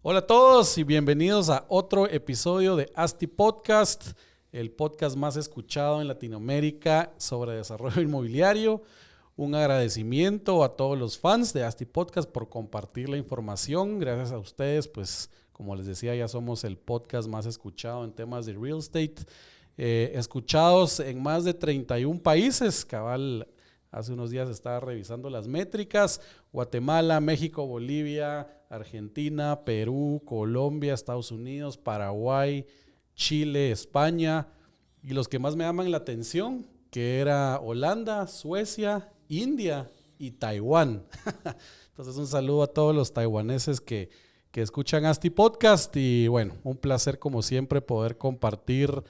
Hola a todos y bienvenidos a otro episodio de ASTI Podcast, el podcast más escuchado en Latinoamérica sobre desarrollo inmobiliario. Un agradecimiento a todos los fans de ASTI Podcast por compartir la información. Gracias a ustedes, pues como les decía, ya somos el podcast más escuchado en temas de real estate. Escuchados en más de 31 países, cabal. Hace unos días estaba revisando las métricas: Guatemala, México, Bolivia, Argentina, Perú, Colombia, Estados Unidos, Paraguay, Chile, España. Y los que más me llaman la atención, que era Holanda, Suecia, India y Taiwán. Entonces un saludo a todos los taiwaneses que escuchan ASTI Podcast. Y bueno, un placer como siempre poder compartir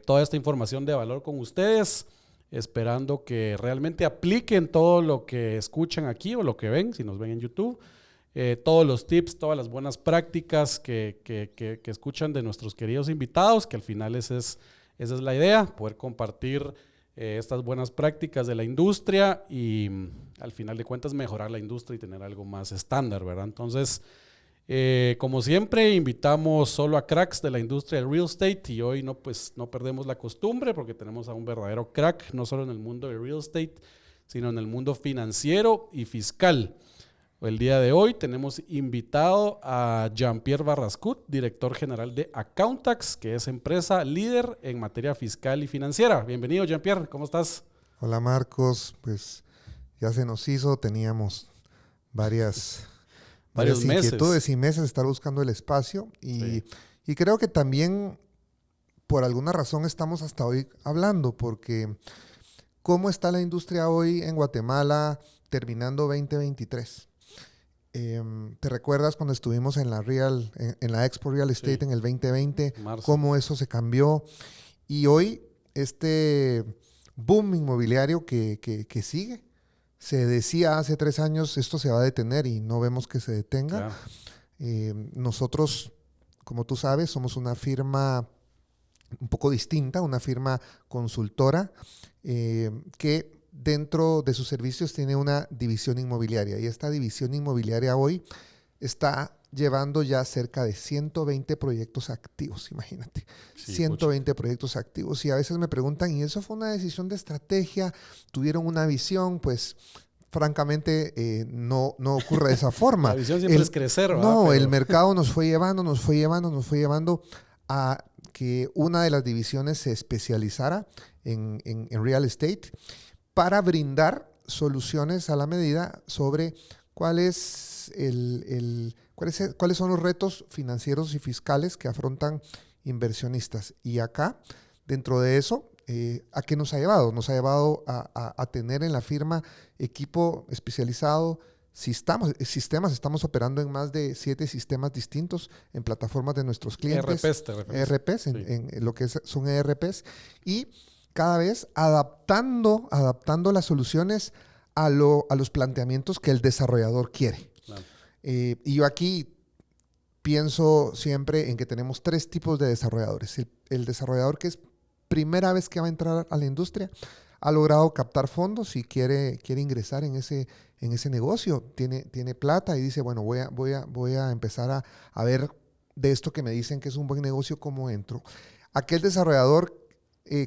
toda esta información de valor con ustedes, esperando que realmente apliquen todo lo que escuchan aquí o lo que ven, si nos ven en YouTube, todos los tips, todas las buenas prácticas que escuchan de nuestros queridos invitados, que al final esa es la idea, poder compartir estas buenas prácticas de la industria y al final de cuentas mejorar la industria y tener algo más estándar, ¿verdad? Entonces, como siempre, invitamos solo a cracks de la industria del real estate y hoy no perdemos la costumbre porque tenemos a un verdadero crack, no solo en el mundo del real estate, sino en el mundo financiero y fiscal. El día de hoy tenemos invitado a Jean-Pierre Barrascut, director general de Accountax, que es empresa líder en materia fiscal y financiera. Bienvenido, Jean-Pierre, ¿cómo estás? Hola Marcos, pues ya se nos hizo, teníamos varias inquietudes y meses de estar buscando el espacio y creo que también por alguna razón estamos hasta hoy hablando, porque ¿cómo está la industria hoy en Guatemala terminando 2023? ¿Te recuerdas cuando estuvimos en la Expo Real Estate en el 2020? Marzo. ¿Cómo eso se cambió? Y hoy este boom inmobiliario que sigue. Se decía hace 3 años esto se va a detener y no vemos que se detenga. Claro. Nosotros, como tú sabes, somos una firma un poco distinta, una firma consultora que dentro de sus servicios tiene una división inmobiliaria. Y esta división inmobiliaria hoy está llevando ya cerca de 120 proyectos activos, imagínate. Sí, 120 proyectos activos. Y a veces me preguntan, ¿y eso fue una decisión de estrategia? ¿Tuvieron una visión? Pues francamente no ocurre de esa forma. La visión siempre es crecer, ¿verdad? No, el mercado nos fue llevando a que una de las divisiones se especializara en real estate para brindar soluciones a la medida sobre cuáles son los retos financieros y fiscales que afrontan inversionistas. Y acá, dentro de eso, ¿a qué nos ha llevado? Nos ha llevado a tener en la firma equipo especializado, sistemas. Estamos operando en más de 7 sistemas distintos en plataformas de nuestros clientes. ERPs, en lo que son ERPs. Y cada vez adaptando las soluciones a los planteamientos que el desarrollador quiere. Claro. Y yo aquí pienso siempre en que tenemos 3 tipos de desarrolladores. El desarrollador que es primera vez que va a entrar a la industria, ha logrado captar fondos y quiere ingresar en ese negocio, tiene plata y dice, bueno, voy a empezar a ver de esto que me dicen que es un buen negocio, ¿cómo entro? Aquel desarrollador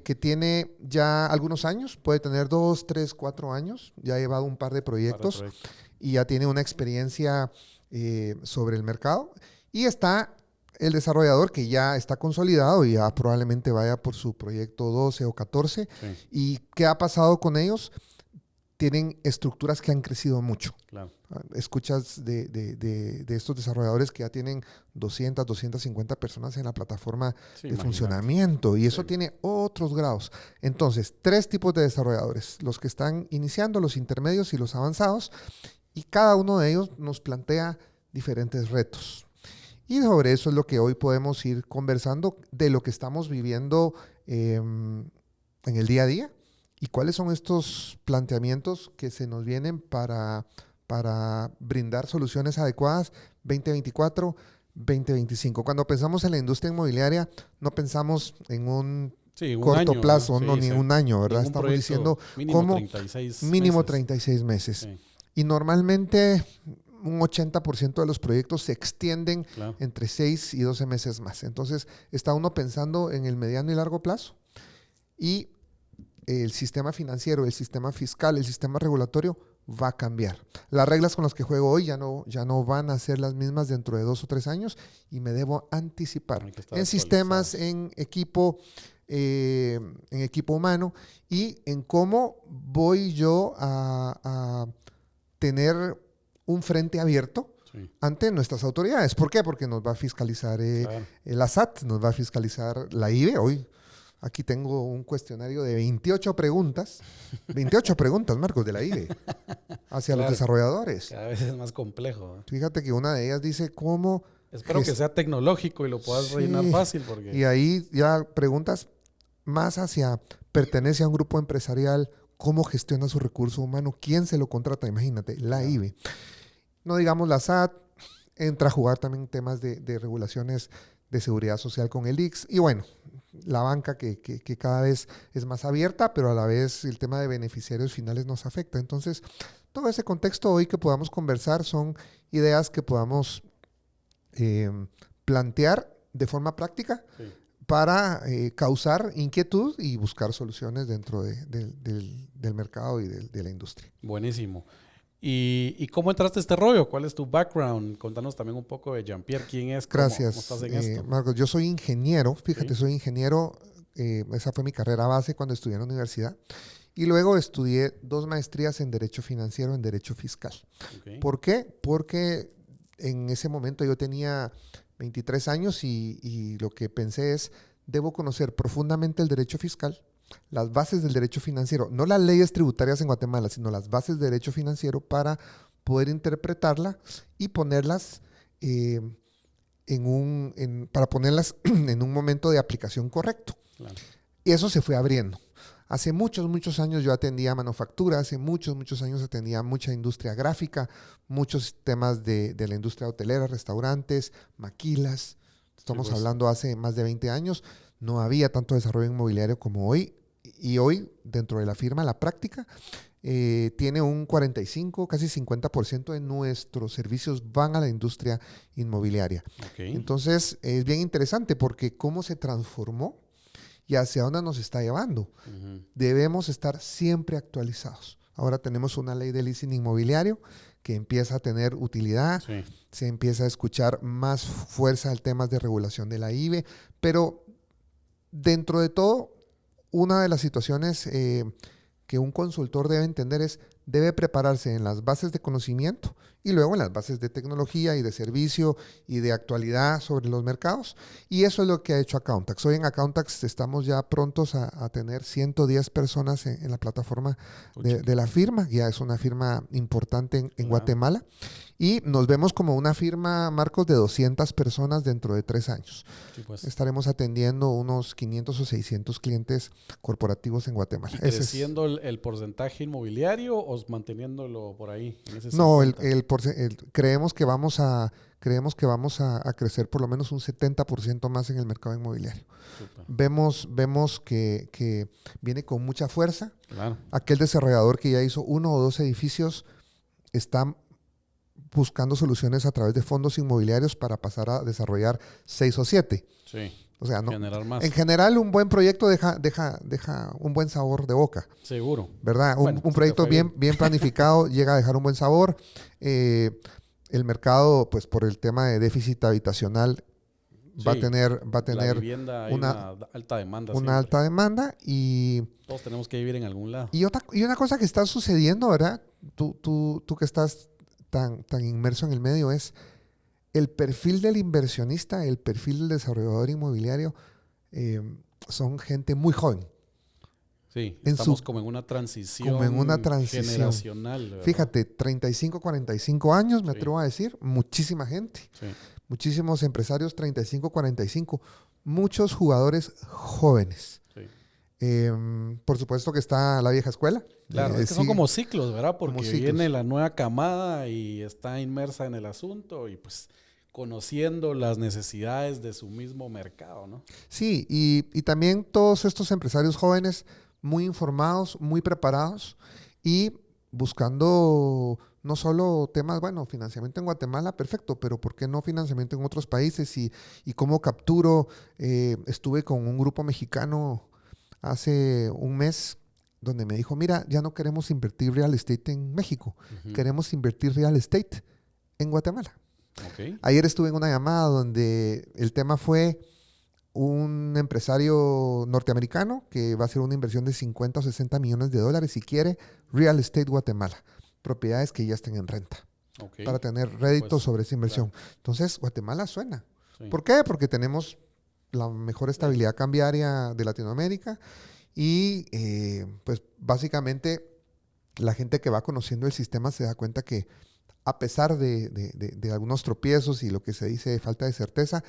que tiene ya algunos años, puede tener 2, 3, 4 años, ya ha llevado un par de proyectos y ya tiene una experiencia sobre el mercado. Y está el desarrollador que ya está consolidado y ya probablemente vaya por su proyecto 12 o 14. Sí. ¿Y qué ha pasado con ellos? Tienen estructuras que han crecido mucho. Claro. Escuchas de estos desarrolladores que ya tienen 200, 250 personas en la plataforma de funcionamiento y eso tiene otros grados. Entonces, 3 tipos de desarrolladores, los que están iniciando, los intermedios y los avanzados, y cada uno de ellos nos plantea diferentes retos. Y sobre eso es lo que hoy podemos ir conversando de lo que estamos viviendo en el día a día. ¿Y cuáles son estos planteamientos que se nos vienen para brindar soluciones adecuadas 2024, 2025? Cuando pensamos en la industria inmobiliaria, no pensamos en un corto plazo, ni en un año, ¿verdad? Estamos diciendo mínimo 36 meses. Y normalmente un 80% de los proyectos se extienden entre 6 y 12 meses más. Entonces, está uno pensando en el mediano y largo plazo. Y el sistema financiero, el sistema fiscal, el sistema regulatorio va a cambiar. Las reglas con las que juego hoy ya no van a ser las mismas dentro de 2 o 3 años y me debo anticipar en sistemas, en equipo humano y en cómo voy yo a tener un frente abierto ante nuestras autoridades. ¿Por qué? Porque nos va a fiscalizar la SAT, nos va a fiscalizar la IVE. Hoy aquí tengo un cuestionario de 28 preguntas. 28 preguntas, Marcos, de la IVE hacia los desarrolladores. Cada vez es más complejo. Fíjate que una de ellas dice cómo... Espero que sea tecnológico y lo puedas rellenar fácil. Porque... Y ahí ya preguntas más hacia pertenece a un grupo empresarial, cómo gestiona su recurso humano, quién se lo contrata, imagínate, la IVE. No digamos la SAT, entra a jugar también temas de regulaciones de seguridad social con el ICS. Y bueno, la banca que cada vez es más abierta, pero a la vez el tema de beneficiarios finales nos afecta. Entonces, todo ese contexto hoy que podamos conversar son ideas que podamos plantear de forma práctica para causar inquietud y buscar soluciones dentro del mercado y de la industria. Buenísimo. ¿Y cómo entraste a este rollo? ¿Cuál es tu background? Contanos también un poco de Jean-Pierre. ¿Quién es? Gracias, ¿Cómo estás en esto? Marcos. Yo soy ingeniero. Fíjate, soy ingeniero. Esa fue mi carrera base cuando estudié en la universidad. Y luego estudié 2 maestrías en Derecho Financiero, en Derecho Fiscal. ¿Por qué? Porque en ese momento yo tenía 23 años y lo que pensé es, debo conocer profundamente el derecho fiscal, las bases del derecho financiero, no las leyes tributarias en Guatemala, sino las bases de derecho financiero para poder interpretarla y ponerlas para ponerlas en un momento de aplicación correcto. Claro. Y eso se fue abriendo. Hace muchos años yo atendía manufactura, hace muchos años atendía mucha industria gráfica, muchos temas de la industria hotelera, restaurantes, maquilas. Estamos hablando hace más de 20 años. No había tanto desarrollo inmobiliario como hoy. Y hoy, dentro de la firma, la práctica tiene un 45, casi 50% de nuestros servicios van a la industria inmobiliaria. Entonces, es bien interesante porque cómo se transformó y hacia dónde nos está llevando. Debemos estar siempre actualizados. Ahora tenemos una ley de leasing inmobiliario que empieza a tener utilidad, se empieza a escuchar más fuerza al tema de regulación de la IVE, pero dentro de todo, una de las situaciones que un consultor debe entender es, debe prepararse en las bases de conocimiento y luego en las bases de tecnología y de servicio y de actualidad sobre los mercados. Y eso es lo que ha hecho Accountax. Hoy en Accountax estamos ya prontos a tener 110 personas en la plataforma de la firma. Ya es una firma importante en Guatemala. Y nos vemos como una firma, Marcos, de 200 personas dentro de 3 años. Sí, pues. Estaremos atendiendo unos 500 o 600 clientes corporativos en Guatemala. ¿Y creciendo el porcentaje inmobiliario o manteniéndolo por ahí? En ese no, creemos que vamos a crecer por lo menos un 70% más en el mercado inmobiliario. Super. Vemos que viene con mucha fuerza. Claro. Aquel desarrollador que ya hizo 1 o 2 edificios está buscando soluciones a través de fondos inmobiliarios para pasar a desarrollar 6 o 7. Sí. O sea, no. Generar más. En general, un buen proyecto deja un buen sabor de boca. Seguro. ¿Verdad? Bueno, un proyecto bien planificado llega a dejar un buen sabor. El mercado, pues por el tema de déficit habitacional, va a tener la vivienda, una alta demanda. Una alta demanda y... Todos tenemos que vivir en algún lado. Y una cosa que está sucediendo, ¿verdad? Tú que estás tan inmerso en el medio es el perfil del inversionista, el perfil del desarrollador inmobiliario, son gente muy joven. Sí, estamos como en una transición generacional. ¿Verdad? Fíjate, 35, 45 años, me atrevo a decir, muchísima gente. Sí. Muchísimos empresarios, 35, 45, muchos jugadores jóvenes. Sí. Por supuesto que está la vieja escuela. Claro, es que son como ciclos, ¿verdad? Porque viene la nueva camada y está inmersa en el asunto y pues conociendo las necesidades de su mismo mercado, ¿no? Sí, y también todos estos empresarios jóvenes muy informados, muy preparados y buscando no solo temas, bueno, financiamiento en Guatemala, perfecto, pero ¿por qué no financiamiento en otros países? Y cómo capturo, estuve con un grupo mexicano hace un mes donde me dijo, mira, ya no queremos invertir real estate en México, queremos invertir real estate en Guatemala. Okay. Ayer estuve en una llamada donde el tema fue un empresario norteamericano que va a hacer una inversión de 50 o 60 millones de dólares si quiere real estate Guatemala, propiedades que ya estén en renta, para tener rédito sobre esa inversión. Claro. Entonces, Guatemala suena. Sí. ¿Por qué? Porque tenemos la mejor estabilidad cambiaria de Latinoamérica y pues básicamente la gente que va conociendo el sistema se da cuenta que a pesar de algunos tropiezos y lo que se dice falta de certeza,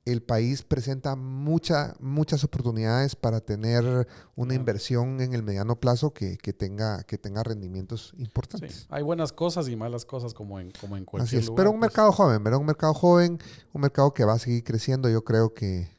el país presenta muchas oportunidades para tener una inversión en el mediano plazo que tenga rendimientos importantes. Sí. Hay buenas cosas y malas cosas como en cualquier Así es, lugar. pero un mercado joven, ¿verdad? Un mercado joven, un mercado que va a seguir creciendo. Yo creo que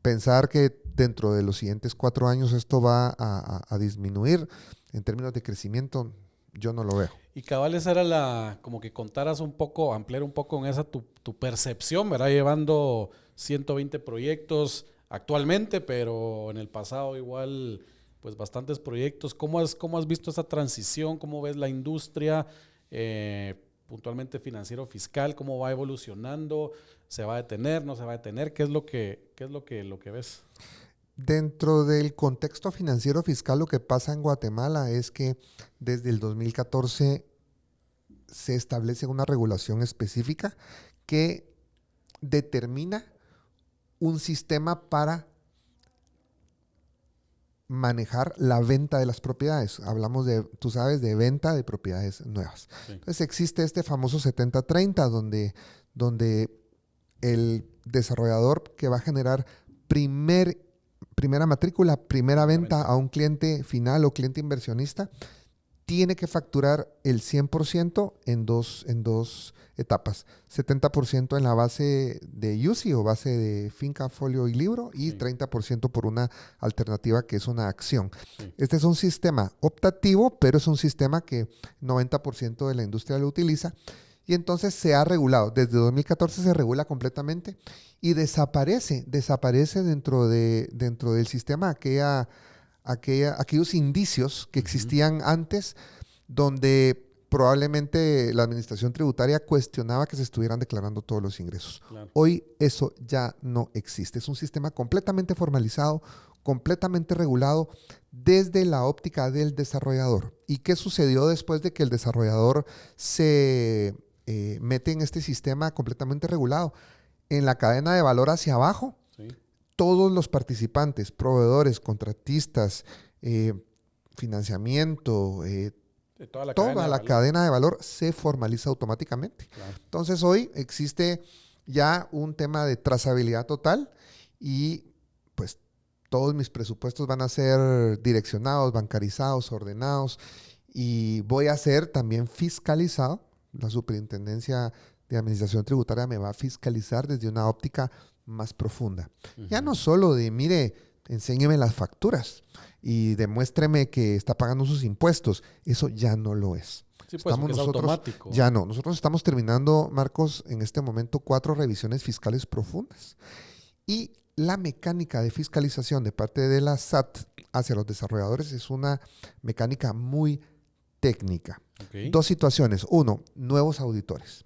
pensar que dentro de los siguientes 4 años esto va a disminuir en términos de crecimiento, yo no lo veo. Y cabal, esa era como que contaras un poco, ampliar un poco en esa tu percepción, ¿verdad? Llevando 120 proyectos actualmente, pero en el pasado igual, pues bastantes proyectos. ¿Cómo has visto esa transición? ¿Cómo ves la industria, puntualmente financiero fiscal? ¿Cómo va evolucionando? ¿Se va a detener? ¿No se va a detener? ¿Qué es lo que ves? Dentro del contexto financiero fiscal, lo que pasa en Guatemala es que desde el 2014 se establece una regulación específica que determina un sistema para manejar la venta de las propiedades. Hablamos tú sabes, de venta de propiedades nuevas. Sí. Entonces existe este famoso 70-30 donde el desarrollador que va a generar primera matrícula, primera venta a un cliente final o cliente inversionista, tiene que facturar el 100% en dos etapas. 70% en la base de UCI o base de finca, folio y libro y sí. 30% por una alternativa que es una acción. Sí. Este es un sistema optativo, pero es un sistema que 90% de la industria lo utiliza. Y entonces se ha regulado. Desde 2014 se regula completamente y desaparece dentro del sistema aquellos indicios que existían antes, donde probablemente la administración tributaria cuestionaba que se estuvieran declarando todos los ingresos. Claro. Hoy eso ya no existe. Es un sistema completamente formalizado, completamente regulado desde la óptica del desarrollador. ¿Y qué sucedió después de que el desarrollador se mete en este sistema completamente regulado? En la cadena de valor hacia abajo, sí. Todos los participantes, proveedores, contratistas, financiamiento, toda la cadena de valor se formaliza automáticamente. Claro. Entonces hoy existe ya un tema de trazabilidad total y pues todos mis presupuestos van a ser direccionados, bancarizados, ordenados y voy a ser también fiscalizado. La Superintendencia de Administración Tributaria me va a fiscalizar desde una óptica más profunda. Uh-huh. Ya no solo de, mire, enséñeme las facturas y demuéstreme que está pagando sus impuestos. Eso ya no lo es. Sí, pues, es automático. Ya no. Nosotros estamos terminando, Marcos, en este momento 4 revisiones fiscales profundas. Y la mecánica de fiscalización de parte de la SAT hacia los desarrolladores es una mecánica muy técnica. Okay. 2 situaciones. 1, nuevos auditores.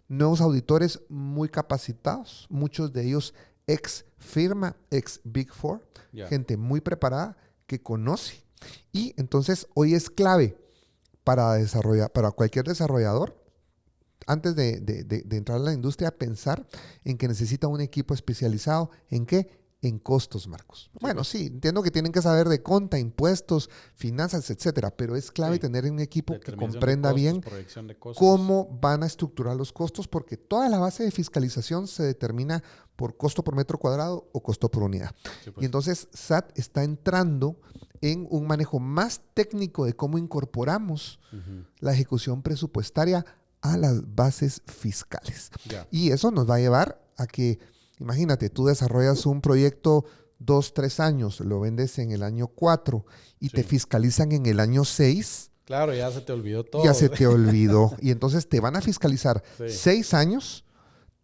Nuevos auditores muy capacitados, muchos de ellos ex firma, ex Big Four, gente muy preparada que conoce. Y entonces hoy es clave para cualquier desarrollador, antes de entrar a la industria, pensar en que necesita un equipo especializado. ¿En qué? En costos, Marcos. Sí, bueno, sí, entiendo que tienen que saber de conta, impuestos, finanzas, etcétera, pero es clave tener un equipo que comprenda bien cómo van a estructurar los costos, porque toda la base de fiscalización se determina por costo por metro cuadrado o costo por unidad. Sí, pues. Y entonces SAT está entrando en un manejo más técnico de cómo incorporamos la ejecución presupuestaria a las bases fiscales. Y eso nos va a llevar a que, imagínate, tú desarrollas un proyecto 2, 3 años, lo vendes en el año 4 y te fiscalizan en el año 6. Claro, ya se te olvidó todo. Ya se te olvidó. Y entonces te van a fiscalizar 6 años,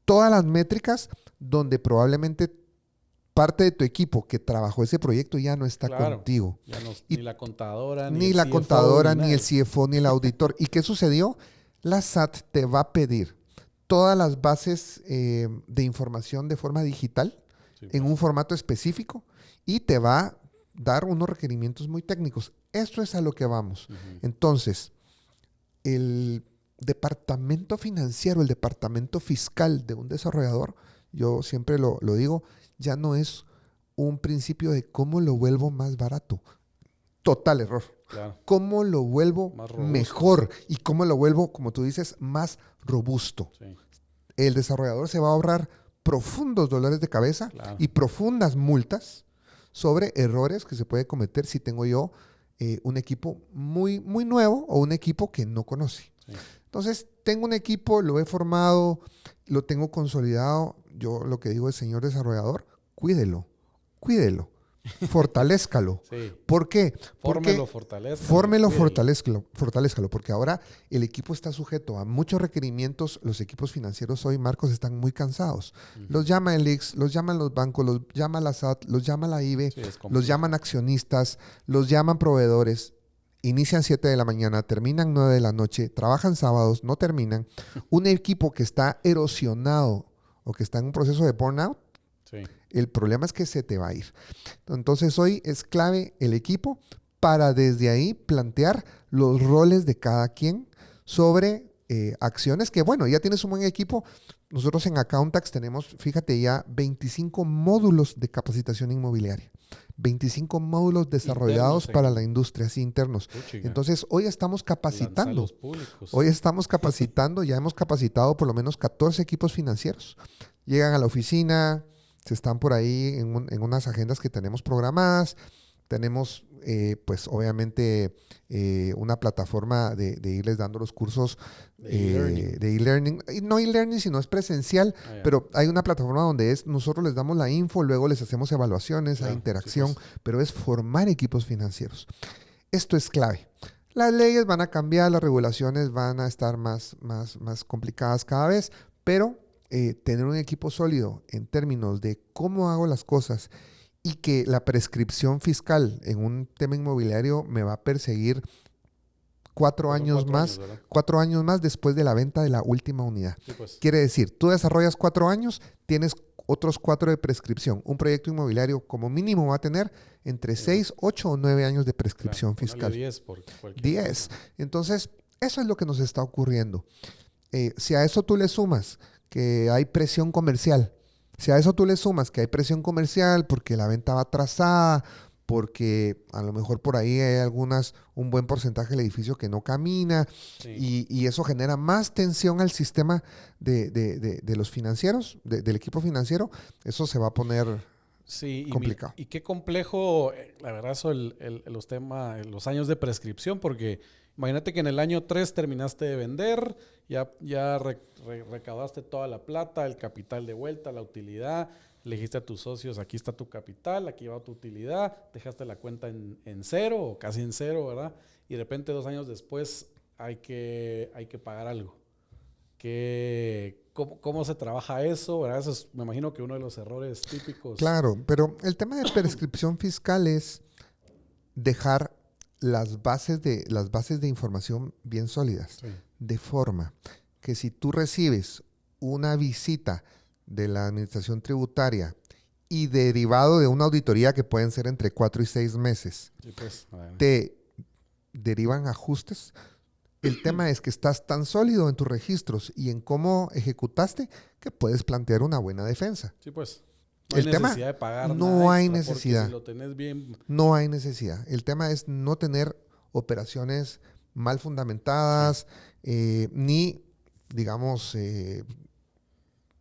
todas las métricas donde probablemente parte de tu equipo que trabajó ese proyecto ya no está contigo. Ya no, ni la contadora, ni la contadora, ni el CFO, ni el auditor. ¿Y qué sucedió? La SAT te va a pedir todas las bases de información de forma digital en un formato específico y te va a dar unos requerimientos muy técnicos. Esto es a lo que vamos. Entonces, el departamento financiero, el departamento fiscal de un desarrollador, yo siempre lo digo, ya no es un principio de cómo lo vuelvo más barato. Total error. Claro. ¿Cómo lo vuelvo mejor? Y cómo lo vuelvo, como tú dices, más robusto. Sí. El desarrollador se va a ahorrar profundos dolores de cabeza y profundas multas sobre errores que se puede cometer si tengo yo un equipo muy, muy nuevo o un equipo que no conoce. Sí. Entonces, tengo un equipo, lo he formado, lo tengo consolidado. Yo lo que digo es, señor desarrollador, cuídelo. Fortalézcalo. Sí. ¿Por qué? Fórmelo, fortalézcalo. Porque ahora el equipo está sujeto a muchos requerimientos. Los equipos financieros hoy, Marcos, están muy cansados. Los llama el IX, los llaman los bancos, los llama la SAT, los llama la IBE, los llaman accionistas, los llaman proveedores. Inician 7 de la mañana, terminan 9 de la noche, trabajan sábados, no terminan. Un equipo que está erosionado o que está en un proceso de burnout, el problema es que se te va a ir. Entonces hoy es clave el equipo para desde ahí plantear los roles de cada quien sobre acciones que, bueno, ya tienes un buen equipo. Nosotros en Accountax tenemos, fíjate, ya 25 módulos de capacitación inmobiliaria. 25 módulos desarrollados para la industria, así internos. Entonces, hoy estamos capacitando. Ya hemos capacitado por lo menos 14 equipos financieros. Llegan a la oficina, se están por ahí en unas agendas que tenemos programadas. Tenemos, pues, obviamente, una plataforma de irles dando los cursos de e-learning. No e-learning, sino es presencial, pero hay una plataforma donde nosotros les damos la info, luego les hacemos evaluaciones, hay interacción, pero es formar equipos financieros. Esto es clave. Las leyes van a cambiar, las regulaciones van a estar más complicadas cada vez, pero tener un equipo sólido en términos de cómo hago las cosas y que la prescripción fiscal en un tema inmobiliario me va a perseguir 4 años más después de la venta de la última unidad. Sí, pues. Quiere decir, tú desarrollas 4 años, tienes otros 4 de prescripción. Un proyecto inmobiliario como mínimo va a tener entre 6, 8 o 9 años de prescripción fiscal. 10. Entonces, eso es lo que nos está ocurriendo. Si a eso tú le sumas que hay presión comercial, porque la venta va atrasada, porque a lo mejor por ahí hay un buen porcentaje del edificio que no camina, y eso genera más tensión al sistema de los financieros, del equipo financiero, eso se va a poner complicado. Y qué complejo, la verdad, los años de prescripción, porque imagínate que en el año 3 terminaste de vender, ya recaudaste toda la plata, el capital de vuelta, la utilidad, le dijiste a tus socios, aquí está tu capital, aquí va tu utilidad, dejaste la cuenta en cero o casi en cero, ¿verdad? Y de repente 2 años después hay que pagar algo. ¿Cómo se trabaja eso? ¿Verdad? Eso es, me imagino que uno de los errores típicos. Claro, pero el tema de prescripción fiscal es dejar las bases de información bien sólidas, de forma que si tú recibes una visita de la administración tributaria y derivado de una auditoría que pueden ser entre 4 y 6 meses, te derivan ajustes. El tema es que estás tan sólido en tus registros y en cómo ejecutaste que puedes plantear una buena defensa. Sí, pues. No hay necesidad de pagar nada extra, necesidad. Si lo tenés bien. No hay necesidad. El tema es no tener operaciones mal fundamentadas, ni, digamos,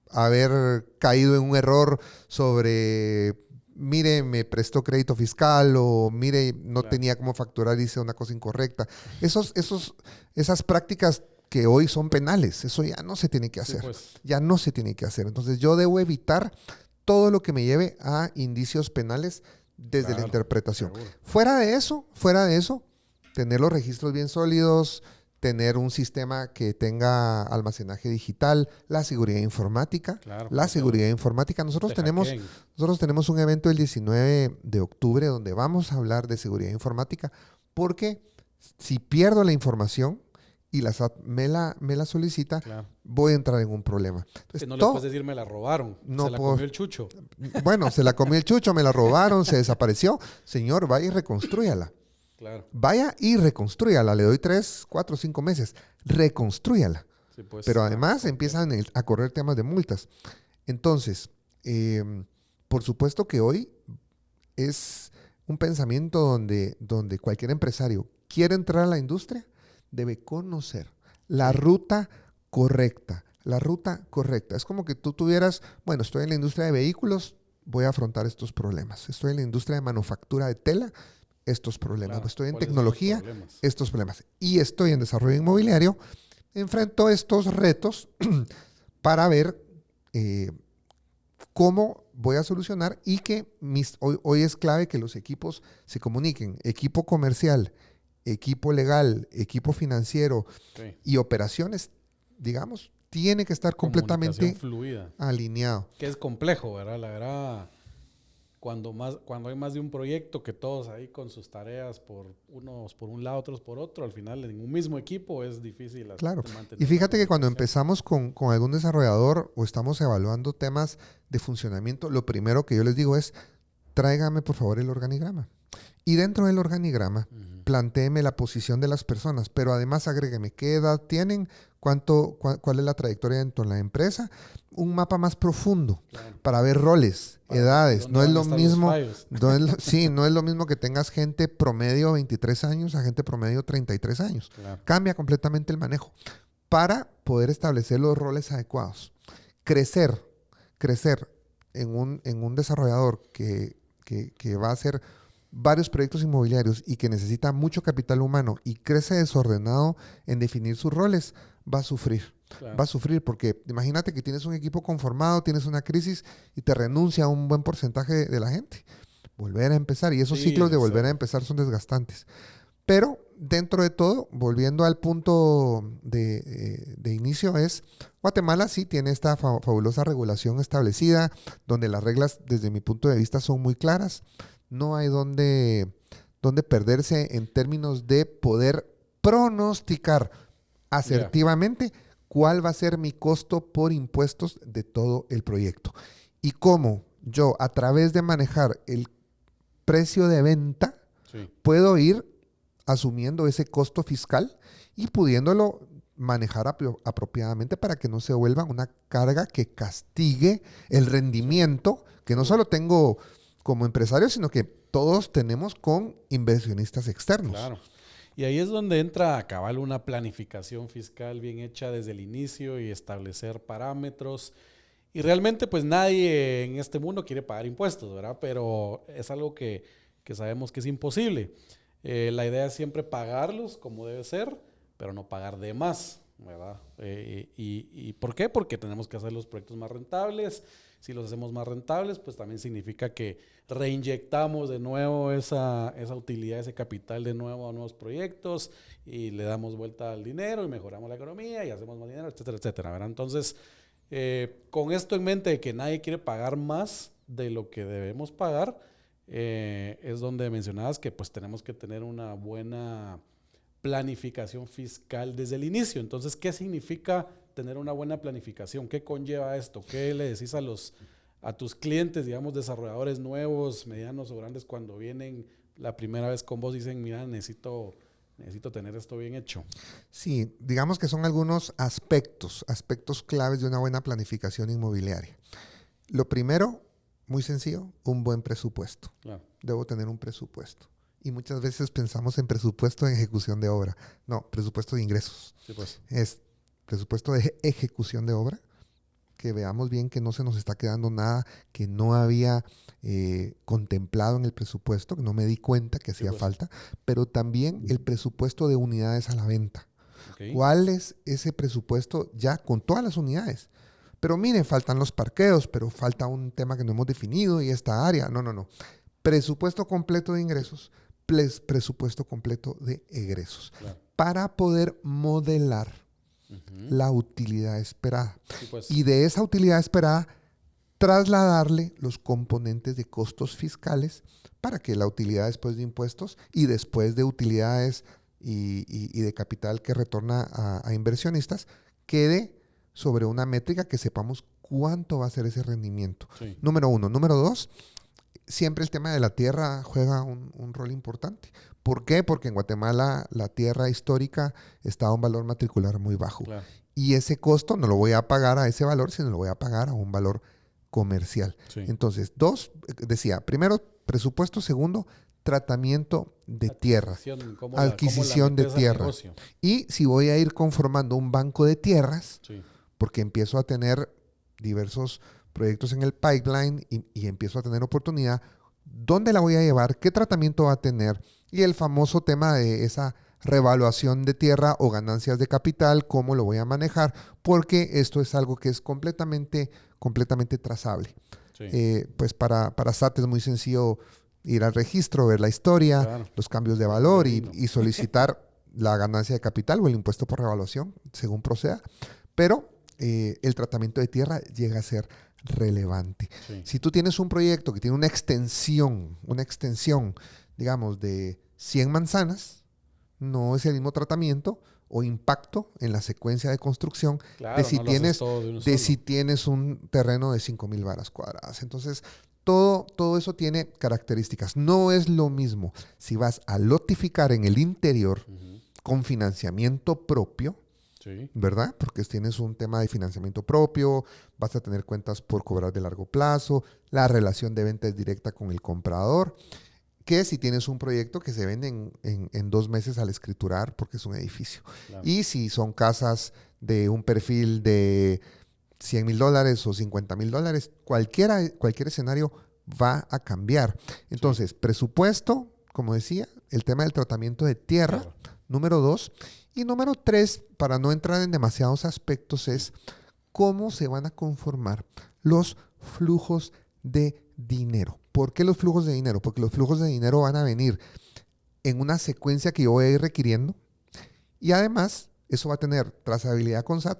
haber caído en un error sobre, mire, me prestó crédito fiscal, o mire, no tenía cómo facturar, hice una cosa incorrecta. Esas prácticas que hoy son penales, eso ya no se tiene que hacer. Sí, pues. Ya no se tiene que hacer. Entonces yo debo evitar todo lo que me lleve a indicios penales desde la interpretación. Seguro. Fuera de eso, tener los registros bien sólidos, tener un sistema que tenga almacenaje digital, la seguridad informática. Claro, La porque seguridad informática. Nosotros te tenemos, hackeen. nosotros tenemos un evento el 19 de octubre donde vamos a hablar de seguridad informática, porque si pierdo la información y la SAT me la solicita, Claro. voy a entrar en un problema. Que Entonces, no le puedes decir me la robaron, No se la puedo- comió el chucho. bueno, se la comió el chucho, me la robaron, se desapareció. Señor, vaya y reconstrúyala. Claro, Vaya y reconstrúyala. Le doy 3, 4, 5 meses. Reconstrúyala. sí, pues, Pero además empiezan a correr temas de multas. Entonces, por supuesto que hoy es un pensamiento donde cualquier empresario quiere entrar a la industria, debe conocer la ruta correcta. La ruta correcta. Es como que tú tuvieras, bueno, estoy en la industria de vehículos, voy a afrontar estos problemas. Estoy en la industria de manufactura de tela, estos problemas. claro, Estoy en ¿cuáles son los tecnología, problemas? estos problemas. Y estoy en desarrollo inmobiliario, enfrento estos retos para ver cómo voy a solucionar y que hoy es clave que los equipos se comuniquen. Equipo comercial, equipo legal, equipo financiero Sí. y operaciones, digamos, tiene que estar Comunicación completamente fluida, alineado. que es complejo, ¿verdad? La verdad, cuando hay más de un proyecto que todos ahí con sus tareas, unos por un lado, otros por otro, al final en un mismo equipo es difícil Claro. mantener Y la fíjate que cuando comunicación. empezamos con algún desarrollador o estamos evaluando temas de funcionamiento, lo primero que yo les digo es, tráigame por favor el organigrama. Y dentro del organigrama, Ujú. plantéeme la posición de las personas, pero además agrégueme qué edad tienen, cuál es la trayectoria dentro de la empresa, un mapa más profundo Claro. para ver roles, Para edades. dónde No es van a lo estar los mismo, fallos. sí, no es lo mismo que tengas gente promedio 23 años a gente promedio 33 años. Claro. Cambia completamente el manejo para poder establecer los roles adecuados. Crecer en un desarrollador que va a hacer varios proyectos inmobiliarios y que necesita mucho capital humano y crece desordenado en definir sus roles, va a sufrir. Claro. Va a sufrir porque imagínate que tienes un equipo conformado, tienes una crisis y te renuncia a un buen porcentaje de la gente. Volver a empezar. Y esos Sí, ciclos de ya volver sé. a empezar son desgastantes. Pero dentro de todo, volviendo al punto de inicio, es Guatemala sí tiene esta fabulosa regulación establecida, donde las reglas, desde mi punto de vista, son muy claras. No hay donde perderse en términos de poder pronosticar asertivamente cuál va a ser mi costo por impuestos de todo el proyecto. Y cómo yo, a través de manejar el precio de venta, Sí. puedo ir asumiendo ese costo fiscal y pudiéndolo manejar apropiadamente para que no se vuelva una carga que castigue el rendimiento que no solo tengo como empresario, sino que todos tenemos con inversionistas externos. Claro. Y ahí es donde entra a cabal una planificación fiscal bien hecha desde el inicio y establecer parámetros. Y realmente pues nadie en este mundo quiere pagar impuestos, ¿verdad? Pero es algo que sabemos que es imposible. La idea es siempre pagarlos como debe ser, pero no pagar de más, ¿verdad? ¿Y por qué? Porque tenemos que hacer los proyectos más rentables. Si los hacemos más rentables, pues también significa que reinyectamos de nuevo esa utilidad, ese capital de nuevo a nuevos proyectos y le damos vuelta al dinero y mejoramos la economía y hacemos más dinero, etcétera, etcétera, ¿verdad? Entonces, con esto en mente de que nadie quiere pagar más de lo que debemos pagar, es donde mencionabas que pues tenemos que tener una buena planificación fiscal desde el inicio. Entonces, ¿qué significa tener una buena planificación? ¿Qué conlleva esto? ¿Qué le decís a tus clientes, digamos, desarrolladores nuevos, medianos o grandes, cuando vienen la primera vez con vos y dicen, mira, necesito tener esto bien hecho? Sí, digamos que son algunos aspectos claves de una buena planificación inmobiliaria. Lo primero, muy sencillo, un buen presupuesto. Claro. Debo tener un presupuesto. Y muchas veces pensamos en presupuesto de ejecución de obra. No, presupuesto de ingresos. Sí, pues. Es presupuesto de ejecución de obra, que veamos bien que no se nos está quedando nada que no había contemplado en el presupuesto, que no me di cuenta que hacía falta, pero también el presupuesto de unidades a la venta. Okay. ¿Cuál es ese presupuesto ya con todas las unidades? Pero miren, faltan los parqueos, pero falta un tema que no hemos definido y esta área. No. Presupuesto completo de ingresos, presupuesto completo de egresos. Claro. Para poder modelar la utilidad esperada. Sí, pues. Y de esa utilidad esperada, trasladarle los componentes de costos fiscales para que la utilidad después de impuestos y después de utilidades y de capital que retorna a inversionistas quede sobre una métrica que sepamos cuánto va a ser ese rendimiento. Sí. Número 1. Número 2, siempre el tema de la tierra juega un rol importante. ¿Por qué? Porque en Guatemala la tierra histórica está a un valor matricular muy bajo. Claro. Y ese costo no lo voy a pagar a ese valor, sino lo voy a pagar a un valor comercial. Sí. Entonces, decía, primero, presupuesto. Segundo, tratamiento de tierra. Adquisición de tierra. Y si voy a ir conformando un banco de tierras, sí, porque empiezo a tener diversos proyectos en el pipeline y empiezo a tener oportunidad, ¿dónde la voy a llevar? ¿Qué tratamiento va a tener? Y el famoso tema de esa revaluación de tierra o ganancias de capital, ¿cómo lo voy a manejar? Porque esto es algo que es completamente trazable. Sí. Pues para SAT es muy sencillo ir al registro, ver la historia, claro, los cambios de valor y solicitar la ganancia de capital o el impuesto por revaluación, según proceda. Pero el tratamiento de tierra llega a ser relevante. Sí. Si tú tienes un proyecto que tiene una extensión, digamos, de 100 manzanas, no es el mismo tratamiento o impacto en la secuencia de construcción, claro, de si tienes un terreno de 5,000 varas cuadradas. Entonces, todo eso tiene características. No es lo mismo si vas a lotificar en el interior con financiamiento propio, sí, ¿verdad? Porque tienes un tema de financiamiento propio, vas a tener cuentas por cobrar de largo plazo, la relación de venta es directa con el comprador, que si tienes un proyecto que se vende en 2 meses al escriturar porque es un edificio. Claro. Y si son casas de un perfil de $100,000 o $50,000, cualquier escenario va a cambiar. Entonces, sí, presupuesto, como decía, el tema del tratamiento de tierra, claro, número 2. Y número 3, para no entrar en demasiados aspectos, es cómo se van a conformar los flujos de dinero. ¿Por qué los flujos de dinero? Porque los flujos de dinero van a venir en una secuencia que yo voy a ir requiriendo y además eso va a tener trazabilidad con SAT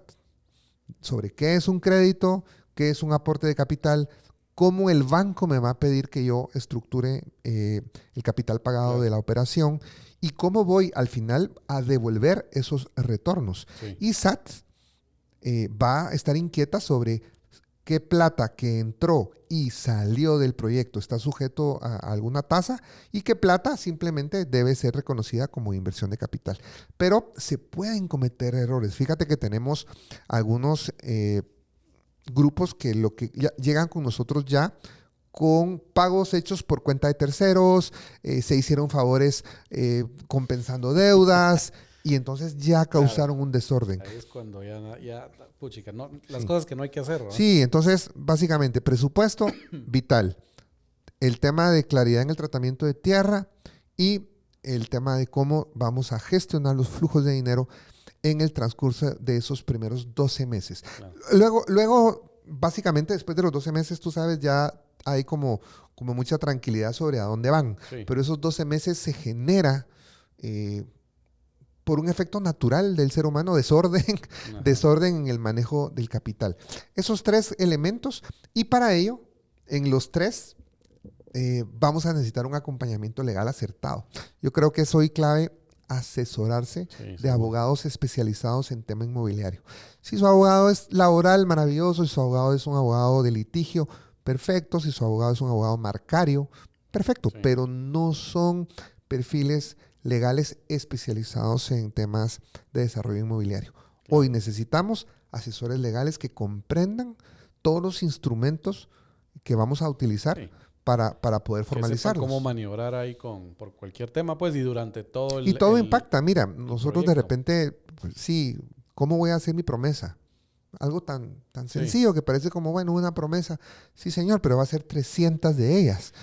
sobre qué es un crédito, qué es un aporte de capital, cómo el banco me va a pedir que yo estructure el capital pagado, claro, de la operación y cómo voy al final a devolver esos retornos. Sí. Y SAT va a estar inquieta sobre qué plata que entró y salió del proyecto está sujeto a alguna tasa y qué plata simplemente debe ser reconocida como inversión de capital. Pero se pueden cometer errores. Fíjate que tenemos algunos grupos que llegan con nosotros ya con pagos hechos por cuenta de terceros, se hicieron favores compensando deudas y entonces ya causaron, claro, un desorden. Ahí es cuando ya puchica, no, las, sí, cosas que no hay que hacer, ¿no? Sí, entonces básicamente presupuesto vital, el tema de claridad en el tratamiento de tierra y el tema de cómo vamos a gestionar los flujos de dinero en el transcurso de esos primeros 12 meses. Claro. Luego, básicamente después de los 12 meses, tú sabes, ya hay como mucha tranquilidad sobre a dónde van. Sí. Pero esos 12 meses se genera por un efecto natural del ser humano, desorden en el manejo del capital. Esos 3 elementos y para ello, en los 3, vamos a necesitar un acompañamiento legal acertado. Yo creo que es hoy clave asesorarse, sí, de abogados especializados en tema inmobiliario. Si su abogado es laboral, maravilloso. Si su abogado es un abogado de litigio, perfecto. Si su abogado es un abogado marcario, perfecto. Sí. Pero no son perfiles legales especializados en temas de desarrollo inmobiliario. Claro. Hoy necesitamos asesores legales que comprendan todos los instrumentos que vamos a utilizar, sí, para poder formalizarlos. Cómo maniobrar ahí por cualquier tema, pues, y durante todo el... Y todo impacta. Mira, nosotros proyecto, de repente, pues, sí, ¿cómo voy a hacer mi promesa? Algo tan sencillo, sí, que parece como, bueno, una promesa. Sí, señor, pero va a ser 300 de ellas.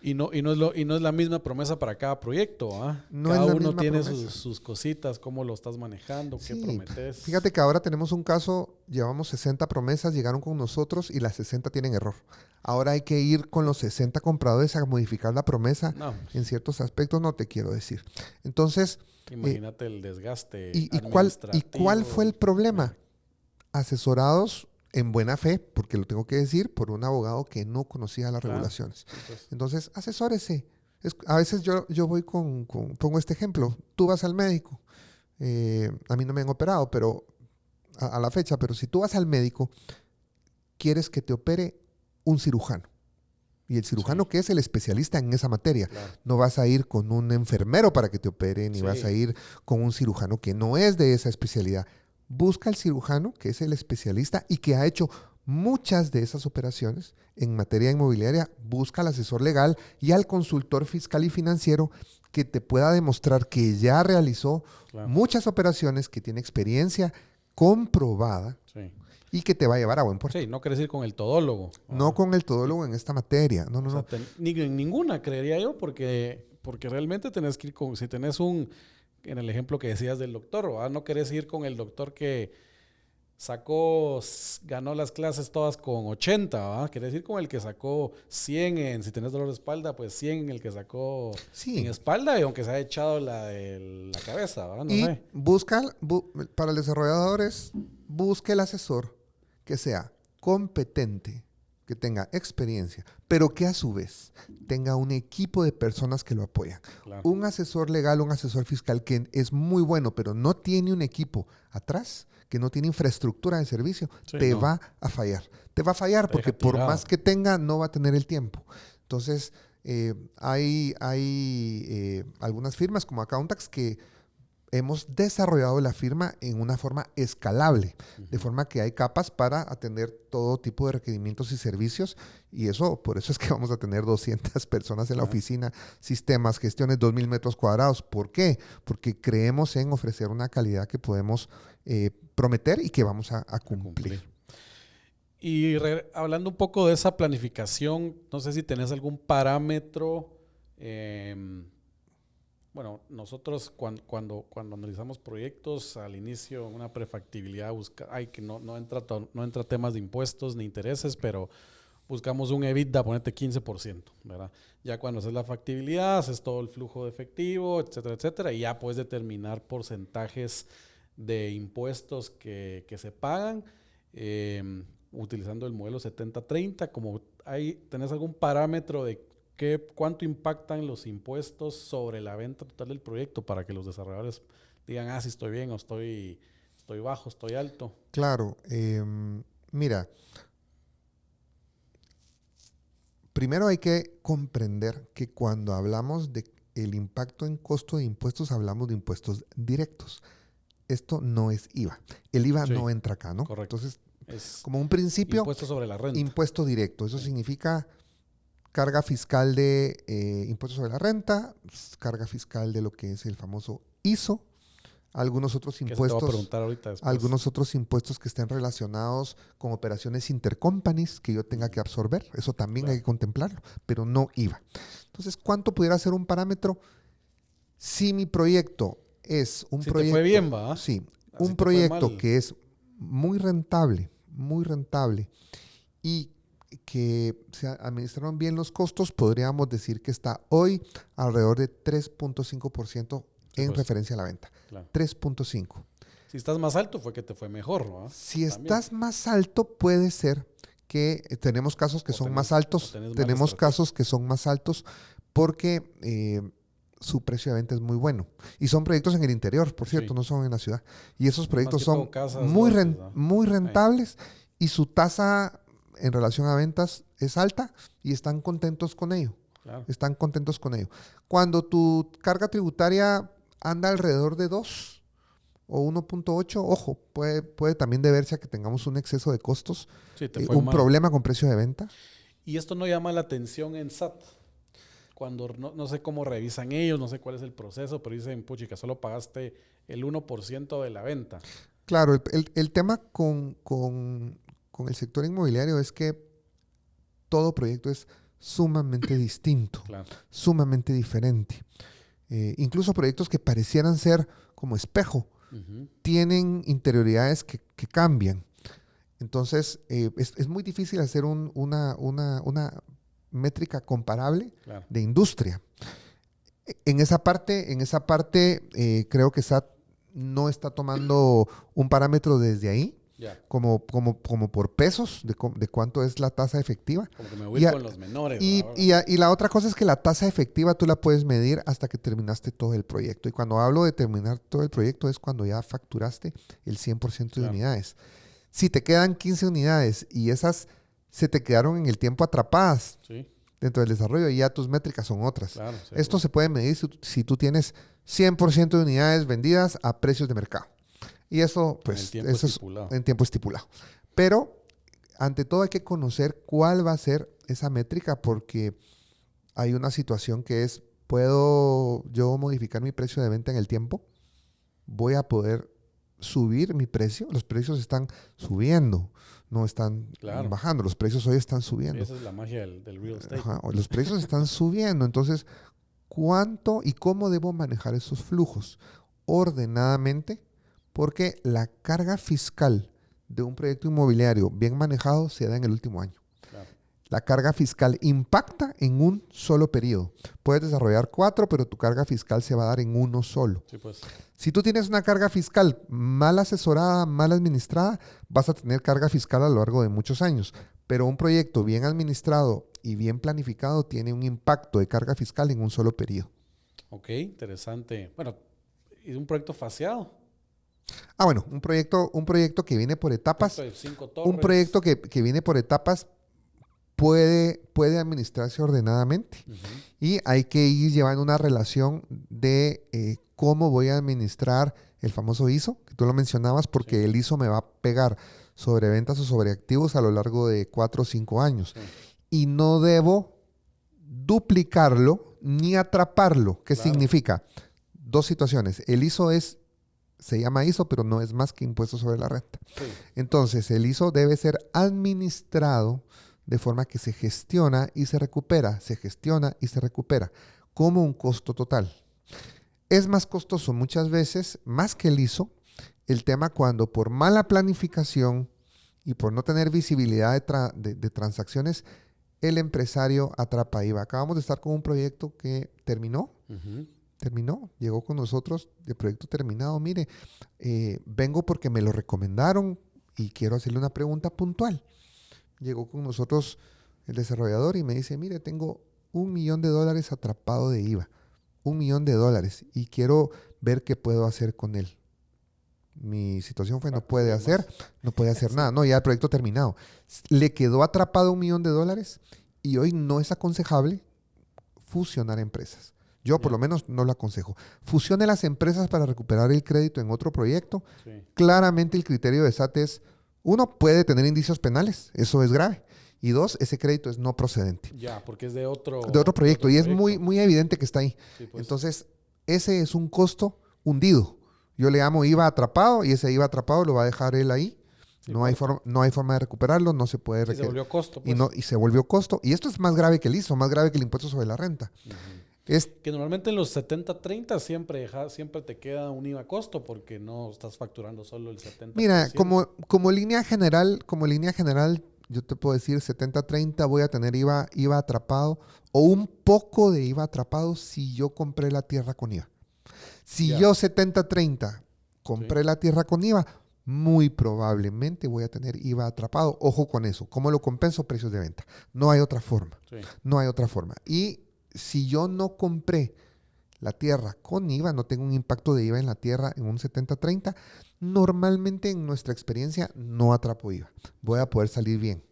Y no es la misma promesa para cada proyecto, ¿ah? No Cada es la uno misma tiene promesa. sus cositas, cómo lo estás manejando, qué Sí, prometes. fíjate que ahora tenemos un caso, llevamos 60 promesas, llegaron con nosotros y las 60 tienen error. Ahora hay que ir con los 60 compradores a modificar la promesa No, en ciertos aspectos, no te quiero decir. Entonces, imagínate el desgaste ¿cuál fue administrativo. el problema? Asesorados en buena fe, porque lo tengo que decir, por un abogado que no conocía las Claro. regulaciones. Entonces, Entonces, asesórese. A veces yo voy pongo este ejemplo, tú vas al médico, a mí no me han operado, pero a la fecha, pero si tú vas al médico, quieres que te opere un cirujano. Y el cirujano sí, que es el especialista en esa materia. claro. No vas a ir con un enfermero para que te opere, ni vas a Sí, ir con un cirujano que no es de esa especialidad. Busca al cirujano que es el especialista y que ha hecho muchas de esas operaciones en materia inmobiliaria. Busca al asesor legal y al consultor fiscal y financiero que te pueda demostrar que ya realizó claro. muchas operaciones, que tiene experiencia comprobada Sí. y que te va a llevar a buen puerto. Sí, no querés ir con el todólogo. No ¿Ah? con el todólogo en esta materia. No, O no, sea, no. ni en ninguna, creería yo, porque realmente tenés que ir con, si tenés en el ejemplo que decías del doctor, ¿verdad? No querés ir con el doctor que ganó las clases todas con 80, ¿verdad? Querés ir con el que sacó 100 si tenés dolor de espalda, pues 100 en el que sacó en Sí. espalda y aunque se ha echado la de la cabeza, ¿verdad? No Y sé. para el desarrollador busque el asesor que sea competente, que tenga experiencia, pero que a su vez tenga un equipo de personas que lo apoyan. Claro. Un asesor legal, un asesor fiscal que es muy bueno, pero no tiene un equipo atrás, que no tiene infraestructura de servicio, Sí, te no. va a fallar. Te va a fallar Te deja porque por tirado. más que tenga, no va a tener el tiempo. Entonces, hay algunas firmas como Accountax que hemos desarrollado la firma en una forma escalable, de forma que hay capas para atender todo tipo de requerimientos y servicios, y por eso es que vamos a tener 200 personas en la Claro. oficina, sistemas, gestiones, 2,000 metros cuadrados. ¿Por qué? Porque creemos en ofrecer una calidad que podemos prometer y que vamos a A cumplir. cumplir. Y hablando un poco de esa planificación, no sé si tenés algún parámetro. Bueno, nosotros cuando analizamos proyectos, al inicio una prefactibilidad que no entra temas de impuestos ni intereses, pero buscamos un EBITDA, ponete 15%, ¿verdad? Ya cuando haces la factibilidad, haces todo el flujo de efectivo, etcétera, etcétera, y ya puedes determinar porcentajes de impuestos que se pagan utilizando el modelo 70-30. ¿Tenés algún parámetro de cuánto impactan los impuestos sobre la venta total del proyecto para que los desarrolladores digan, si estoy bien o estoy bajo, estoy alto? Claro, mira, primero hay que comprender que cuando hablamos de el impacto en costo de impuestos, hablamos de impuestos directos. Esto no es IVA. El IVA Sí, no entra acá, ¿no? correcto. Entonces, Es como un principio, impuesto sobre la renta. impuesto directo. Eso Sí. significa carga fiscal de impuestos sobre la renta, carga fiscal de lo que es el famoso ISO, algunos otros Que eso te voy a impuestos, preguntar ahorita después. algunos otros impuestos que estén relacionados con operaciones intercompanies que yo tenga que absorber. Eso también hay que contemplarlo, pero no IVA. Entonces, ¿cuánto pudiera ser un parámetro? Si mi proyecto es un Si proyecto, te fue bien, ¿va? sí, Si un te fue proyecto mal. que es muy rentable y que se administraron bien los costos, podríamos decir que está hoy alrededor de 3.5% Sí, en pues, referencia a la venta. claro. 3.5. Si estás más alto fue que te fue mejor, ¿va? Si También. estás más alto, puede ser que tenemos casos que O son tenés, más o altos, tenés mala tenemos estrategia. casos que son más altos porque su precio de venta es muy bueno. Y son proyectos en el interior, por cierto, Sí. no son en la ciudad. Y esos Más proyectos que todo son casas, lotes, ¿va? muy Sí, rentables y su tasa en relación a ventas es alta y están contentos con ello. claro. Están contentos con ello. Cuando tu carga tributaria anda alrededor de 2 o 1.8, ojo, puede también deberse a que tengamos un exceso de costos, Sí, te fue un mal. problema con precio de venta. Y esto no llama la atención en SAT. Cuando no sé cómo revisan ellos, no sé cuál es el proceso, pero dicen, puchica, solo pagaste el 1% de la venta. Claro, el tema con el sector inmobiliario es que todo proyecto es sumamente distinto, Claro. sumamente diferente. Incluso proyectos que parecieran ser como espejo, tienen interioridades que cambian. Entonces, es muy difícil hacer una métrica comparable Claro. de industria. En esa parte creo que SAT no está tomando un parámetro desde ahí, Ya. como por pesos de cuánto es la tasa efectiva. Como que me voy con los menores. Y la otra cosa es que la tasa efectiva tú la puedes medir hasta que terminaste todo el proyecto. Y cuando hablo de terminar todo el proyecto es cuando ya facturaste el 100% de unidades. Si te quedan 15 unidades y esas se te quedaron en el tiempo atrapadas dentro del desarrollo, y ya tus métricas son otras. Claro, Esto se puede medir si tú tienes 100% de unidades vendidas a precios de mercado. Y eso, pues, eso es en tiempo estipulado. Pero, ante todo, hay que conocer cuál va a ser esa métrica, porque hay una situación que es, ¿puedo yo modificar mi precio de venta en el tiempo? ¿Voy a poder subir mi precio? Los precios están subiendo, no están bajando. Los precios hoy están subiendo. Esa es la magia del real estate. Ajá, los precios están subiendo. Entonces, ¿cuánto y cómo debo manejar esos flujos? Ordenadamente, porque la carga fiscal de un proyecto inmobiliario bien manejado se da en el último año. Claro. La carga fiscal impacta en un solo periodo. Puedes desarrollar 4, pero tu carga fiscal se va a dar en uno solo. Sí, pues. Si tú tienes una carga fiscal mal asesorada, mal administrada, vas a tener carga fiscal a lo largo de muchos años. Pero un proyecto bien administrado y bien planificado tiene un impacto de carga fiscal en un solo periodo. Ok, interesante. Bueno, ¿y un proyecto faseado? Bueno, un proyecto que viene por etapas. Un proyecto que viene por etapas puede administrarse ordenadamente. Y hay que ir llevando una relación de cómo voy a administrar el famoso ISO, que tú lo mencionabas, porque el ISO me va a pegar sobre ventas o sobre activos a lo largo de 4 o 5 años. Y no debo duplicarlo ni atraparlo. ¿Qué significa? Dos situaciones. El ISO se llama ISO, pero no es más que impuesto sobre la renta. Entonces, el ISO debe ser administrado de forma que se gestiona y se recupera, se gestiona y se recupera, como un costo total. Es más costoso muchas veces, más que el ISO, el tema cuando por mala planificación y por no tener visibilidad de transacciones, el empresario atrapa IVA. Acabamos de estar con un proyecto que terminó, llegó con nosotros de proyecto terminado. Mire, vengo porque me lo recomendaron y quiero hacerle una pregunta puntual. Llegó con nosotros el desarrollador y me dice, mire, tengo $1 millón atrapado de IVA. $1 millón y quiero ver qué puedo hacer con él. Mi situación fue, no puede hacer nada. No, ya el proyecto terminado. Le quedó atrapado $1 millón y hoy no es aconsejable fusionar empresas. Yo por lo menos no lo aconsejo. Fusione las empresas para recuperar el crédito en otro proyecto. Claramente el criterio de SAT es, 1, puede tener indicios penales, eso es grave. Y 2, ese crédito es no procedente. Ya, porque es de otro proyecto. Y es muy evidente que está ahí. Sí, pues. Entonces, ese es un costo hundido. Yo le llamo IVA atrapado y ese IVA atrapado lo va a dejar él ahí. Sí, no hay forma de recuperarlo, no se puede requerir. Se volvió costo. Pues. Y se volvió costo. Y esto es más grave que el ISO, más grave que el impuesto sobre la renta. Que normalmente en los 70-30 siempre te queda un IVA costo porque no estás facturando solo el 70%. Mira, como línea general, yo te puedo decir 70-30 voy a tener IVA atrapado o un poco de IVA atrapado si yo compré la tierra con IVA. Si yo 70-30 compré la tierra con IVA, muy probablemente voy a tener IVA atrapado. Ojo con eso. ¿Cómo lo compenso? Precios de venta. No hay otra forma. No hay otra forma. Y si yo no compré la tierra con IVA, no tengo un impacto de IVA en la tierra en un 70-30, normalmente en nuestra experiencia no atrapo IVA. Voy a poder salir bien.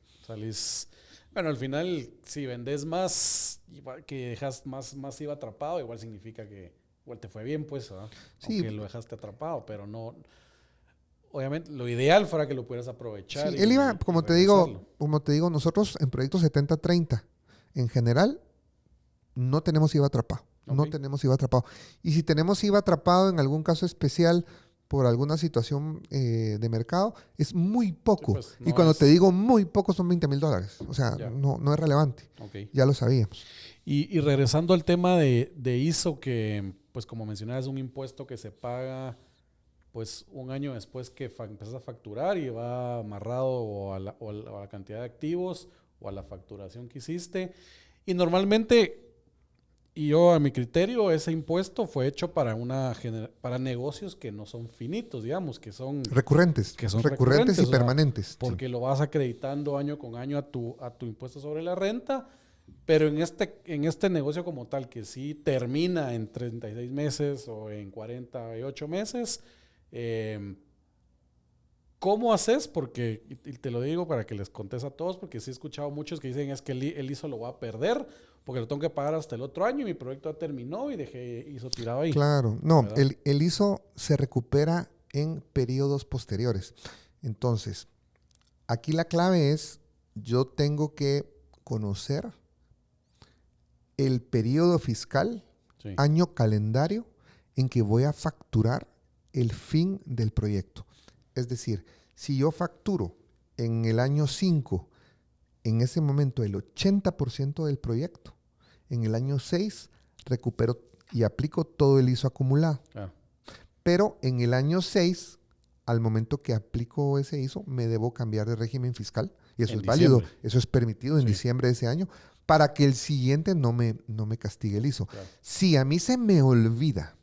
Bueno, al final, si vendes más, que dejas más IVA atrapado, igual significa que igual te fue bien, pues, ¿verdad? Sí. Aunque lo dejaste atrapado, pero no. Obviamente, lo ideal fuera que lo pudieras aprovechar. Sí, el IVA, como te digo, nosotros en proyectos 70-30, en general, no tenemos IVA atrapado. No tenemos IVA atrapado. Y si tenemos IVA atrapado en algún caso especial, por alguna situación de mercado, es muy poco. Sí, pues, y no cuando es... te digo muy poco, son $20,000. O sea, Ya, no es relevante. ok. Ya lo sabíamos. Y regresando al tema de ISO, que pues como mencionabas, es un impuesto que se paga pues un año después que empiezas a facturar y va amarrado o a la cantidad de activos o a la facturación que hiciste. Y normalmente, y yo a mi criterio, ese impuesto fue hecho para negocios que no son finitos, digamos, Recurrentes. que son Recurrentes y recurrentes, o sea, permanentes. Sí. porque lo vas acreditando año con año a tu impuesto sobre la renta, pero en este negocio como tal, que sí termina en 36 meses o en 48 meses, eh, ¿cómo haces? Porque, y te lo digo para que les contes a todos, porque sí he escuchado muchos que dicen es que el ISO lo va a perder, porque lo tengo que pagar hasta el otro año y mi proyecto ya terminó y dejé ISO tirado ahí, Claro. No, ¿verdad? el ISO se recupera en periodos posteriores. Entonces, aquí la clave es, yo tengo que conocer el periodo fiscal, Sí, año calendario, en que voy a facturar el fin del proyecto. Es decir, si yo facturo en el año 5, en ese momento el 80% del proyecto, en el año 6 recupero y aplico todo el ISO acumulado. claro. Pero en el año 6, al momento que aplico ese ISO, me debo cambiar de régimen fiscal. Y eso En es válido, diciembre, eso es permitido en sí, diciembre de ese año, para que el siguiente no me castigue el ISO. claro. Si a mí Sí, se me olvida,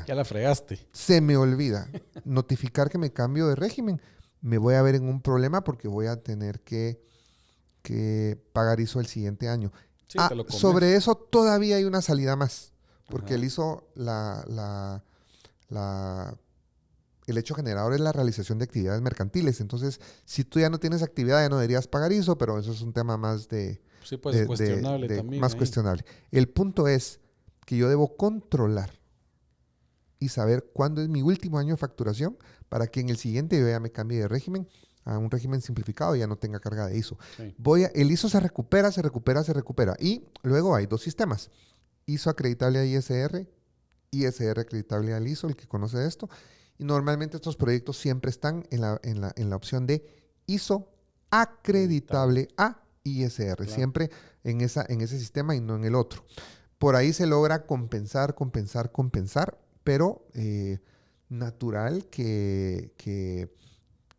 ya la fregaste. se me olvida notificar que me cambio de régimen, me voy a ver en un problema porque voy a tener que pagar ISO el siguiente año. Sí, te lo Sobre comes. eso todavía hay una salida más, porque Ajá. el ISO, el hecho generador es la realización de actividades mercantiles. Entonces, si tú ya no tienes actividad, ya no deberías pagar ISO, pero eso es un tema más Sí, pues cuestionable también más ahí. cuestionable. El punto es que yo debo controlar y saber cuándo es mi último año de facturación para que en el siguiente yo ya me cambie de régimen a un régimen simplificado y ya no tenga carga de ISO. Sí, El ISO se recupera, se recupera, se recupera. Y luego hay dos sistemas. ISO acreditable a ISR, ISR acreditable al ISO, el que conoce esto. Y normalmente estos proyectos siempre están en la opción de ISO acreditable. acreditable a ISR, Claro. siempre en ese sistema y no en el otro. Por ahí se logra compensar, compensar, compensar, pero natural que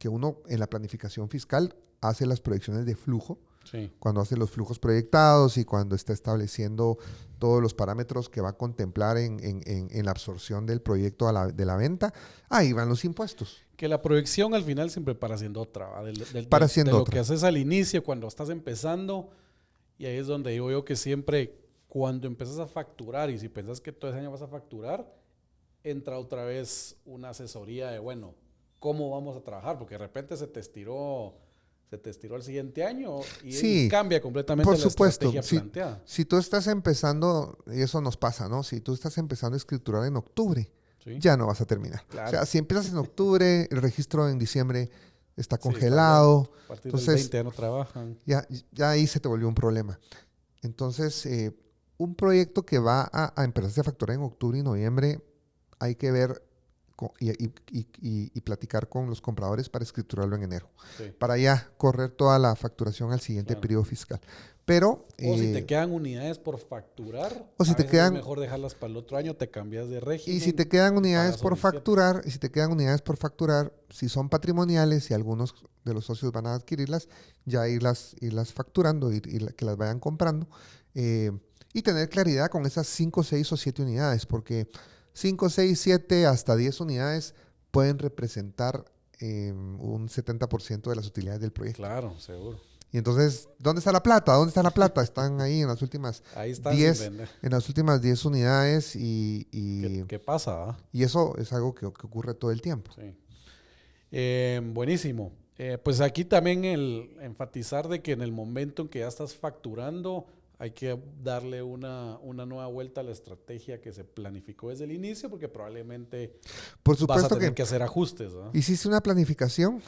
uno en la planificación fiscal hace las proyecciones de flujo, Sí, cuando hace los flujos proyectados y cuando está estableciendo todos los parámetros que va a contemplar en la absorción del proyecto de la venta, ahí van los impuestos, que la proyección al final siempre para siendo otra, ¿va? para De haciendo lo que otra. haces al inicio, cuando estás empezando, y ahí es donde digo yo que siempre, cuando empiezas a facturar, y si pensás que todo ese año vas a facturar, entra otra vez una asesoría de, bueno, ¿cómo vamos a trabajar? Porque de repente se te estiró el siguiente año y Sí, cambia completamente por la supuesto, estrategia planteada. si tú estás empezando, y eso nos pasa, ¿no? Si tú estás empezando a escriturar en octubre, ¿Sí? ya no vas a terminar. O Claro. sea, si empiezas en octubre, el registro en diciembre está Sí, está lento. congelado, A partir del entonces 20 ya no trabajan. ya ahí se te volvió un problema. Entonces, un proyecto que va a empezarse a facturar en octubre y noviembre, hay que ver y platicar con los compradores para escriturarlo en enero, Sí, para ya correr toda la facturación al siguiente claro. periodo fiscal. Pero, O si te quedan unidades por facturar, o si a te veces es quedan, mejor dejarlas para el otro año, te cambias de y si régimen te quedan y unidades pagas por solo el cierre. facturar, y si te quedan unidades por facturar, si son patrimoniales y algunos de los socios van a adquirirlas, ya irlas facturando y que las vayan comprando. eh, y tener claridad con esas 5, 6 o 7 unidades, porque 5, 6, 7 hasta 10 unidades pueden representar un 70% de las utilidades del proyecto. Claro, seguro. Y entonces, ¿dónde está la plata? ¿Dónde está la plata? Están ahí Ahí están sin vender. en las últimas 10 unidades ¿Qué pasa? ¿Ah? y eso es algo que ocurre todo el tiempo. Sí. Buenísimo. Pues aquí también el enfatizar de que en el momento en que ya estás facturando, hay que darle una nueva vuelta a la estrategia que se planificó desde el inicio, porque probablemente Por vas a supuesto tener que que hacer ajustes, ¿no? hiciste una planificación.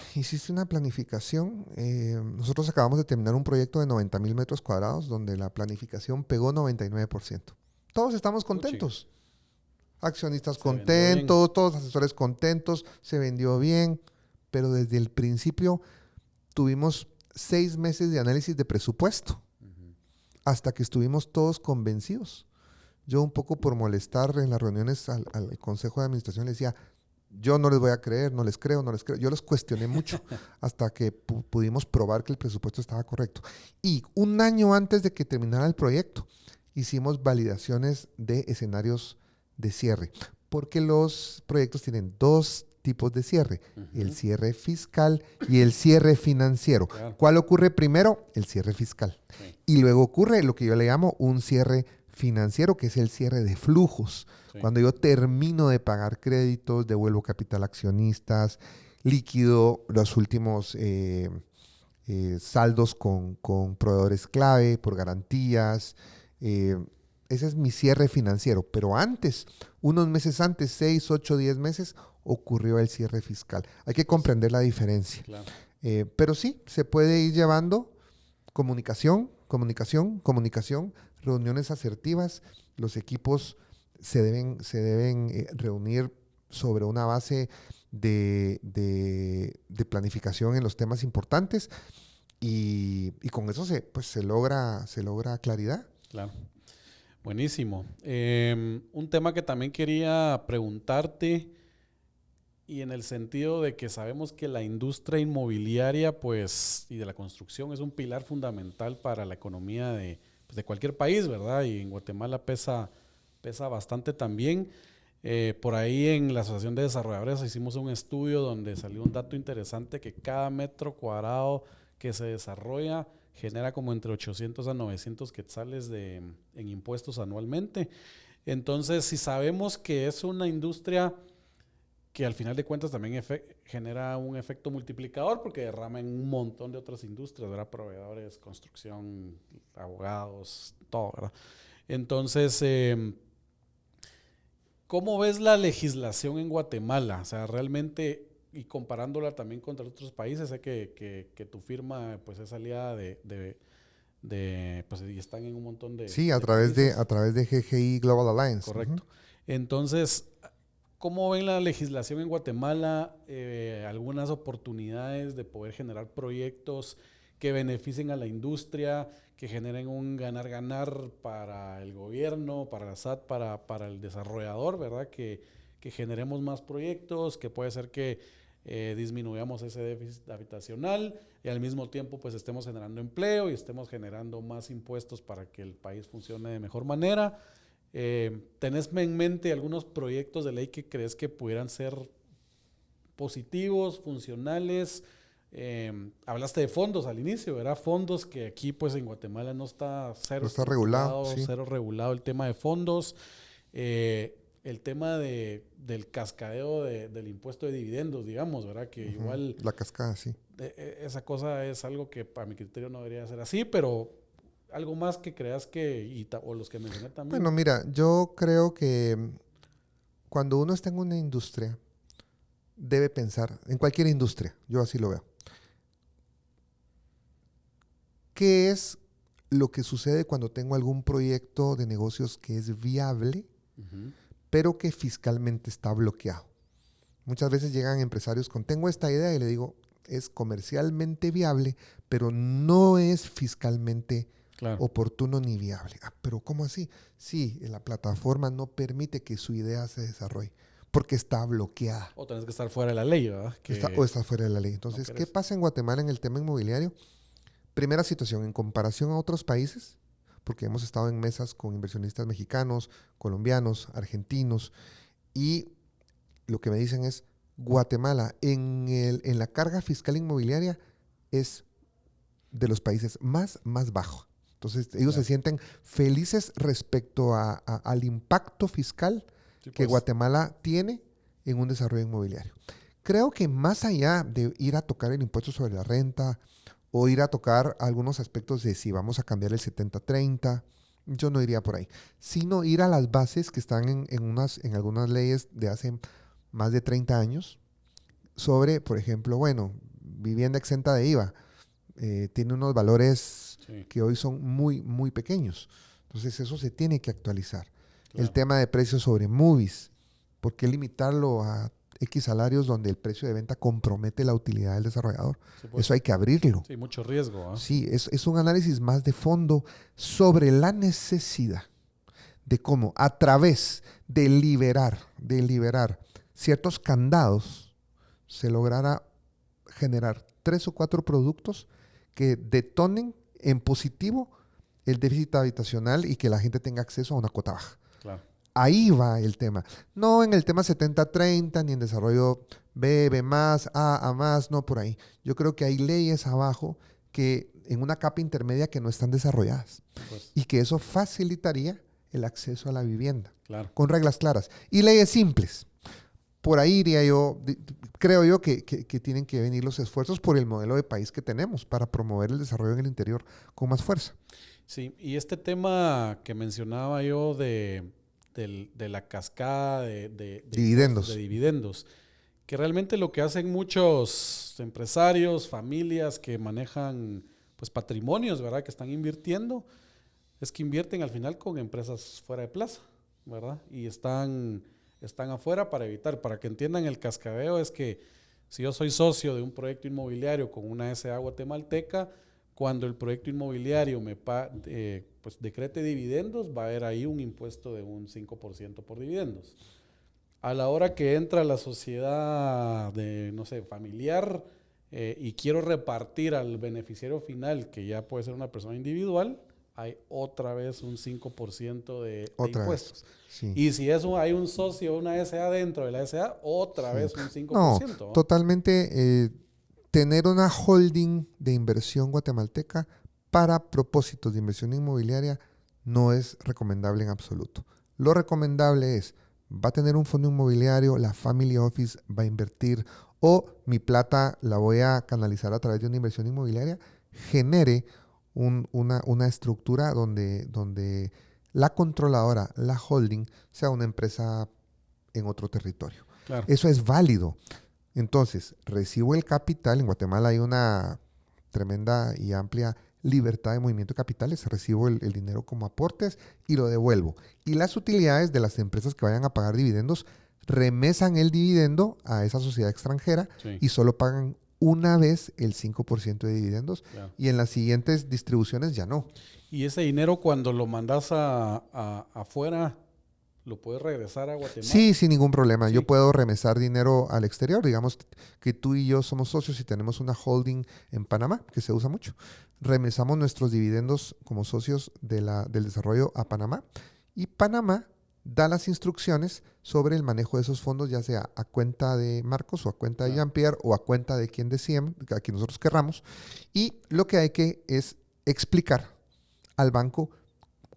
Nosotros acabamos de terminar un proyecto de 90,000 metros cuadrados donde la planificación pegó 99%. Todos estamos Puchiga. contentos. Accionistas Se vendió bien. contentos, todos asesores contentos, se vendió bien, pero desde el principio tuvimos 6 meses de análisis de presupuesto hasta que estuvimos todos convencidos. Yo un poco por molestar en las reuniones al Consejo de Administración le decía, yo no les voy a creer, no les creo. Yo los cuestioné mucho hasta que pudimos probar que el presupuesto estaba correcto. Y un año antes de que terminara el proyecto, hicimos validaciones de escenarios de cierre, porque los proyectos tienen 2 tipos de cierre, el cierre fiscal y el cierre financiero. Claro. ¿Cuál ocurre primero? El cierre fiscal. Sí. Y luego ocurre lo que yo le llamo un cierre financiero, que es el cierre de flujos. Sí. Cuando yo termino de pagar créditos, devuelvo capital a accionistas, liquido los últimos saldos con proveedores clave por garantías. Ese es mi cierre financiero. Pero antes, unos meses antes, 6, 8, 10 meses, ocurrió el cierre fiscal. Hay que comprender la diferencia. Claro. Pero sí, se puede ir llevando comunicación, reuniones asertivas. Los equipos se deben reunir sobre una base de planificación en los temas importantes y con eso se logra claridad. Claro. Buenísimo. Un tema que también quería preguntarte, y en el sentido de que sabemos que la industria inmobiliaria pues, y de la construcción es un pilar fundamental para la economía de cualquier país, ¿verdad? Y en Guatemala pesa bastante también. Por ahí en la Asociación de Desarrolladores hicimos un estudio donde salió un dato interesante que cada metro cuadrado que se desarrolla genera como entre 800 a 900 quetzales en impuestos anualmente. Entonces, si sabemos que es una industria que al final de cuentas también genera un efecto multiplicador porque derrama en un montón de otras industrias, ¿verdad? Proveedores, construcción, abogados, todo, ¿verdad? Entonces, ¿cómo ves la legislación en Guatemala? O sea, realmente, y comparándola también contra otros países, sé que tu firma pues es aliada pues y están en un montón de Sí, a de través países. de GGI Global Alliance. Correcto. Entonces, ¿cómo ven la legislación en Guatemala? Algunas oportunidades de poder generar proyectos que beneficien a la industria, que generen un ganar-ganar para el gobierno, para la SAT, para el desarrollador, ¿verdad? Que generemos más proyectos, que puede ser que disminuyamos ese déficit habitacional y al mismo tiempo pues estemos generando empleo y estemos generando más impuestos para que el país funcione de mejor manera. ¿Tenés en mente algunos proyectos de ley que crees que pudieran ser positivos, funcionales? Hablaste de fondos al inicio, ¿verdad? Fondos que aquí pues en Guatemala no está No está regulado, sí. cero regulado el tema de fondos. El tema del cascadeo del impuesto de dividendos, digamos, ¿verdad? Que igual... La cascada, sí. Esa cosa es algo que para mi criterio no debería ser así, pero algo más que creas o los que mencioné también. Bueno, mira, yo creo que cuando uno está en una industria, debe pensar, en cualquier industria, yo así lo veo. ¿Qué es lo que sucede cuando tengo algún proyecto de negocios que es viable, pero que fiscalmente está bloqueado? Muchas veces llegan empresarios tengo esta idea y le digo, es comercialmente viable, pero no es fiscalmente oportuno ni viable. Pero ¿cómo así? Sí, la plataforma no permite que su idea se desarrolle porque está bloqueada. O tenés que estar fuera de la ley, ¿verdad? Está fuera de la ley. Entonces, ¿qué pasa en Guatemala en el tema inmobiliario? Primera situación, en comparación a otros países, porque hemos estado en mesas con inversionistas mexicanos, colombianos, argentinos, y lo que me dicen es, Guatemala en la carga fiscal inmobiliaria es de los países más bajo. Entonces, ellos se sienten felices respecto al impacto fiscal que Guatemala tiene en un desarrollo inmobiliario. Creo que más allá de ir a tocar el impuesto sobre la renta o ir a tocar algunos aspectos de si vamos a cambiar el 70-30, yo no iría por ahí, sino ir a las bases que están en algunas leyes de hace más de 30 años sobre, por ejemplo, vivienda exenta de IVA. Tiene unos valores que hoy son muy pequeños. Entonces eso se tiene que actualizar. El tema de precios sobre movies ¿Por qué limitarlo a X salarios donde el precio de venta compromete la utilidad del desarrollador? Sí, pues. Eso hay que abrirlo. Sí, mucho riesgo. Sí, es un análisis más de fondo sobre la necesidad de cómo a través de liberar ciertos candados se lograra generar 3 o 4 productos que detonen en positivo el déficit habitacional y que la gente tenga acceso a una cuota baja. Claro. Ahí va el tema. No en el tema 70-30, ni en desarrollo B, B+, A más, no por ahí. Yo creo que hay leyes abajo que en una capa intermedia que no están desarrolladas. Pues. Y que eso facilitaría el acceso a la vivienda. Claro. Con reglas claras. Y leyes simples. Por ahí iría yo, creo yo que tienen que venir los esfuerzos por el modelo de país que tenemos para promover el desarrollo en el interior con más fuerza. Sí, y este tema que mencionaba yo de la cascada de dividendos, que realmente lo que hacen muchos empresarios, familias que manejan pues patrimonios, ¿verdad? Que están invirtiendo, es que invierten al final con empresas fuera de plaza, ¿verdad? Y están afuera para que entiendan el cascabeo, es que si yo soy socio de un proyecto inmobiliario con una SA guatemalteca, cuando el proyecto inmobiliario pues decrete dividendos, va a haber ahí un impuesto de un 5% por dividendos. A la hora que entra la sociedad de, no sé, familiar y quiero repartir al beneficiario final, que ya puede ser una persona individual, hay otra vez un 5% de impuestos. Sí. Y si hay un socio, una SA dentro de la SA, otra vez un 5%. No, totalmente. Tener una holding de inversión guatemalteca para propósitos de inversión inmobiliaria no es recomendable en absoluto. Lo recomendable es, va a tener un fondo inmobiliario, la family office va a invertir o mi plata la voy a canalizar a través de una inversión inmobiliaria, genere una estructura donde la controladora, la holding, sea una empresa en otro territorio. Claro. Eso es válido. Entonces, recibo el capital. En Guatemala hay una tremenda y amplia libertad de movimiento de capitales. Recibo el dinero como aportes y lo devuelvo. Y las utilidades de las empresas que vayan a pagar dividendos remesan el dividendo a esa sociedad extranjera y solo pagan una vez el 5% de dividendos. Claro. Y en las siguientes distribuciones ya no. Y ese dinero cuando lo mandas afuera, ¿lo puedes regresar a Guatemala? Sí, sin ningún problema. Sí. Yo puedo remesar dinero al exterior. Digamos que tú y yo somos socios y tenemos una holding en Panamá, que se usa mucho. Remesamos nuestros dividendos como socios del desarrollo a Panamá. Y Panamá da las instrucciones sobre el manejo de esos fondos, ya sea a cuenta de Marcos o a cuenta de Jean-Pierre o a cuenta de quien decíamos, a quien nosotros querramos. Y lo que hay que es explicar al banco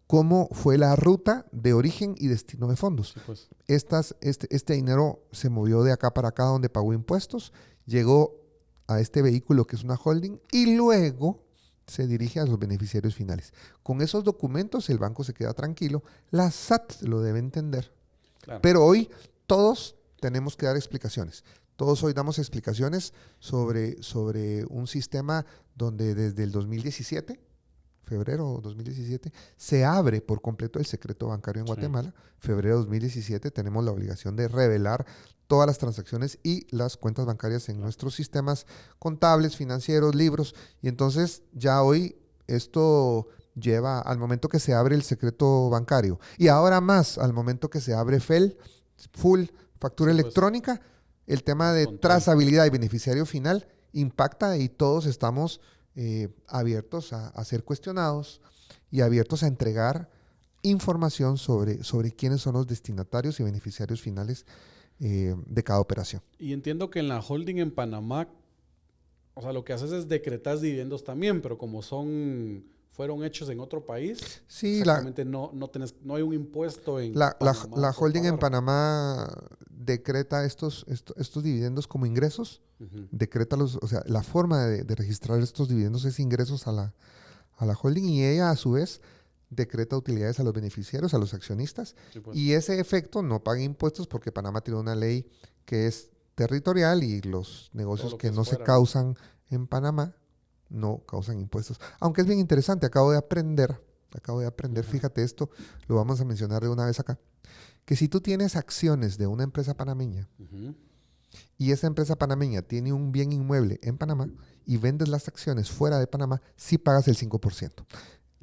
cómo fue la ruta de origen y destino de fondos. Sí, pues. Este dinero se movió de acá para acá donde pagó impuestos, llegó a este vehículo que es una holding y luego se dirige a los beneficiarios finales. Con esos documentos el banco se queda tranquilo, la SAT lo debe entender. Claro. Pero hoy todos tenemos que dar explicaciones. Todos hoy damos explicaciones sobre un sistema donde desde el 2017... febrero 2017, se abre por completo el secreto bancario en Guatemala. Febrero 2017 tenemos la obligación de revelar todas las transacciones y las cuentas bancarias en nuestros sistemas contables, financieros, libros. Y entonces ya hoy esto lleva al momento que se abre el secreto bancario. Y ahora más, al momento que se abre full factura electrónica, el tema de trazabilidad y beneficiario final impacta y todos estamos... abiertos a ser cuestionados y abiertos a entregar información sobre quiénes son los destinatarios y beneficiarios finales de cada operación. Y entiendo que en la holding en Panamá, o sea, lo que haces es decretar dividendos también, pero como fueron hechos en otro país, sí, exactamente no hay un impuesto en Panamá. La holding en Panamá decreta estos dividendos como ingresos. Decrétalos, o sea, la forma de registrar estos dividendos es ingresos a la holding y ella a su vez decreta utilidades a los beneficiarios, a los accionistas. Sí, pues. Y ese efecto no paga impuestos porque Panamá tiene una ley que es territorial y los negocios que no se causan en Panamá no causan impuestos. Aunque es bien interesante, acabo de aprender, fíjate esto, lo vamos a mencionar de una vez acá, que si tú tienes acciones de una empresa panameña y esa empresa panameña tiene un bien inmueble en Panamá y vendes las acciones fuera de Panamá, sí pagas el 5%.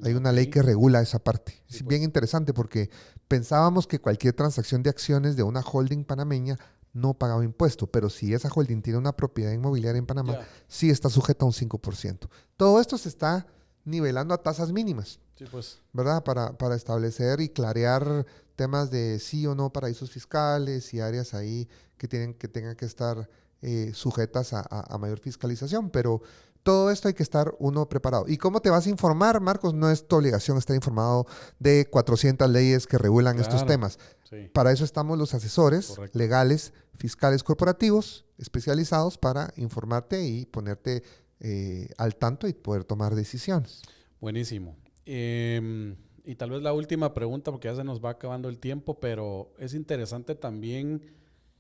Hay una ley que regula esa parte. Sí, Es pues. bien interesante porque pensábamos que cualquier transacción de acciones de una holding panameña no pagaba impuesto, pero si esa holding tiene una propiedad inmobiliaria en Panamá, sí está sujeta a un 5%. Todo esto se está nivelando a tasas mínimas, Sí, pues. ¿verdad? Para establecer y clarear temas de sí o no paraísos fiscales y áreas ahí que tengan que estar sujetas a mayor fiscalización, pero todo esto hay que estar uno preparado. ¿Y cómo te vas a informar, Marcos? No es tu obligación estar informado de 400 leyes que regulan estos Claro. temas. Sí. Para eso estamos los asesores Correcto. legales, fiscales corporativos, especializados para informarte y ponerte al tanto y poder tomar decisiones. Buenísimo. Y tal vez la última pregunta, porque ya se nos va acabando el tiempo, pero es interesante también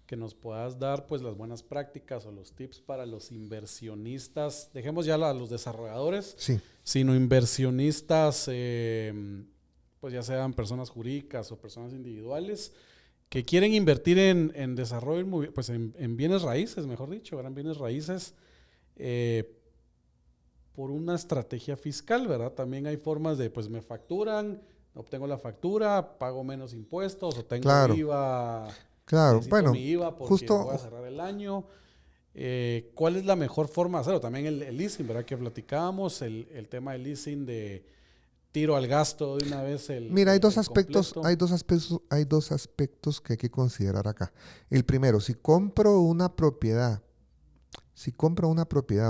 que nos puedas dar pues las buenas prácticas o los tips para los inversionistas, dejemos ya a los desarrolladores, Sí. sino inversionistas, pues ya sean personas jurídicas o personas individuales, que quieren invertir en desarrollo, pues en bienes raíces, mejor dicho, eran bienes raíces, por una estrategia fiscal, ¿verdad? También hay formas de, pues me facturan, obtengo la factura, pago menos impuestos, o tengo Claro. IVA, Claro, necesito mi bueno, IVA porque voy a justo, cerrar el año. ¿Cuál es la mejor forma de hacerlo? También el leasing, ¿verdad? Que platicábamos, el tema del leasing de tiro al gasto de una vez mira, hay dos el aspectos, completo. hay dos aspectos que hay que considerar acá. El primero, si compro una propiedad,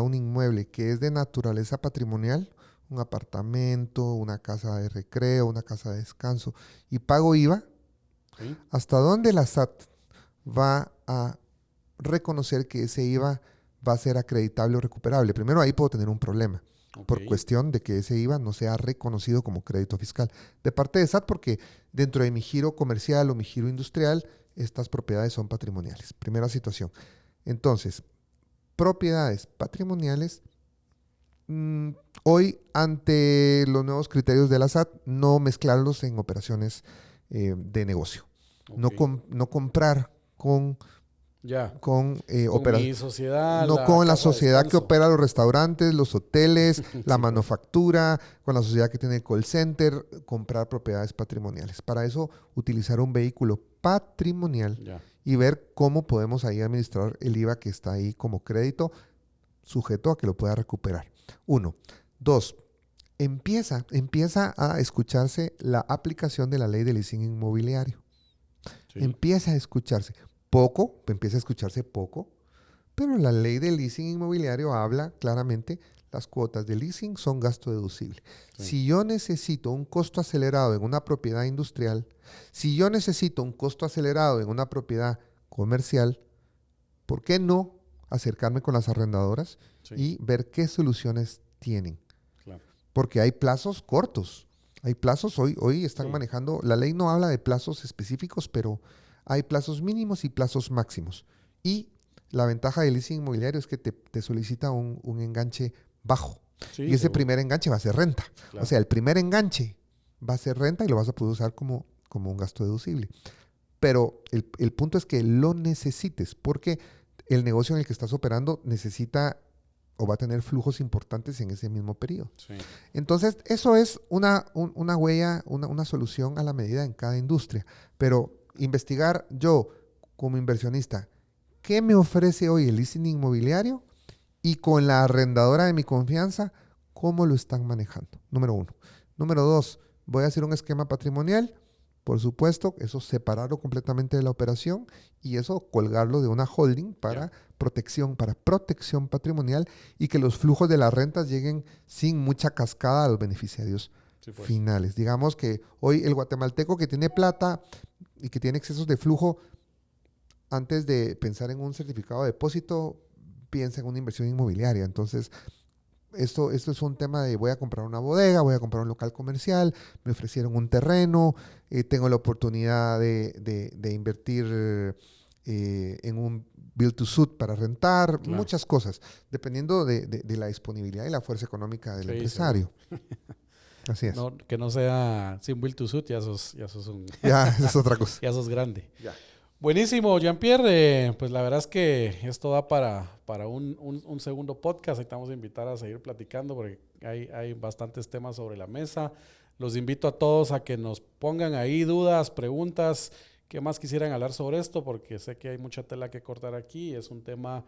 un inmueble que es de naturaleza patrimonial, un apartamento, una casa de recreo, una casa de descanso, y pago IVA, ¿Sí? ¿hasta dónde la SAT va a reconocer que ese IVA va a ser acreditable o recuperable? Primero, ahí puedo tener un problema Ok. por cuestión de que ese IVA no sea reconocido como crédito fiscal de parte de SAT, porque dentro de mi giro comercial o mi giro industrial, estas propiedades son patrimoniales. Primera situación. Entonces, propiedades patrimoniales, hoy ante los nuevos criterios de la SAT, no mezclarlos en operaciones de negocio. Ok. No comprar con Ya. con Con mi sociedad, no la con la casa de sociedad que descanso. opera los restaurantes, los hoteles, la Sí, pues. manufactura, con la sociedad que tiene el call center, comprar propiedades patrimoniales. Para eso, utilizar un vehículo patrimonial Ya. y ver cómo podemos ahí administrar el IVA que está ahí como crédito, sujeto a que lo pueda recuperar. Uno. Dos, empieza a escucharse la aplicación de la ley de leasing inmobiliario. Sí. Empieza a escucharse poco, pero la ley de leasing inmobiliario habla claramente, las cuotas de leasing son gasto deducible. Sí. Si yo necesito un costo acelerado en una propiedad industrial, si yo necesito un costo acelerado en una propiedad comercial, ¿por qué no acercarme con las arrendadoras Sí. y ver qué soluciones tienen? Claro. Porque hay plazos cortos. Hay plazos, hoy están Sí. manejando, la ley no habla de plazos específicos, pero hay plazos mínimos y plazos máximos. Y la ventaja del leasing inmobiliario es que te solicita un enganche bajo. Sí, Y ese seguro. primer enganche va a ser renta. Claro. O sea, el primer enganche va a ser renta y lo vas a poder usar como un gasto deducible. Pero el punto es que lo necesites, porque el negocio en el que estás operando necesita o va a tener flujos importantes en ese mismo periodo. Sí. Entonces, eso es una huella, una solución a la medida en cada industria. Pero investigar yo como inversionista, ¿qué me ofrece hoy el leasing inmobiliario? Y con la arrendadora de mi confianza, ¿cómo lo están manejando? Número uno. Número dos, voy a hacer un esquema patrimonial. Por supuesto, eso separarlo completamente de la operación y eso colgarlo de una holding para protección patrimonial y que los flujos de las rentas lleguen sin mucha cascada a los beneficiarios finales. Digamos que hoy el guatemalteco que tiene plata y que tiene excesos de flujo, antes de pensar en un certificado de depósito, piensa en una inversión inmobiliaria. Entonces, esto es un tema de voy a comprar una bodega, voy a comprar un local comercial, me ofrecieron un terreno, tengo la oportunidad de invertir en un build to suit para rentar, muchas cosas, dependiendo de la disponibilidad y la fuerza económica del empresario. Así es. No, que no sea sin Will to Suit, ya sos Ya, esa es otra cosa. ya sos grande. Ya. Buenísimo, Jean-Pierre. Pues la verdad es que esto da para un segundo podcast. Ahí te vamos a invitar a seguir platicando porque hay bastantes temas sobre la mesa. Los invito a todos a que nos pongan ahí dudas, preguntas, qué más quisieran hablar sobre esto, porque sé que hay mucha tela que cortar aquí. Es un tema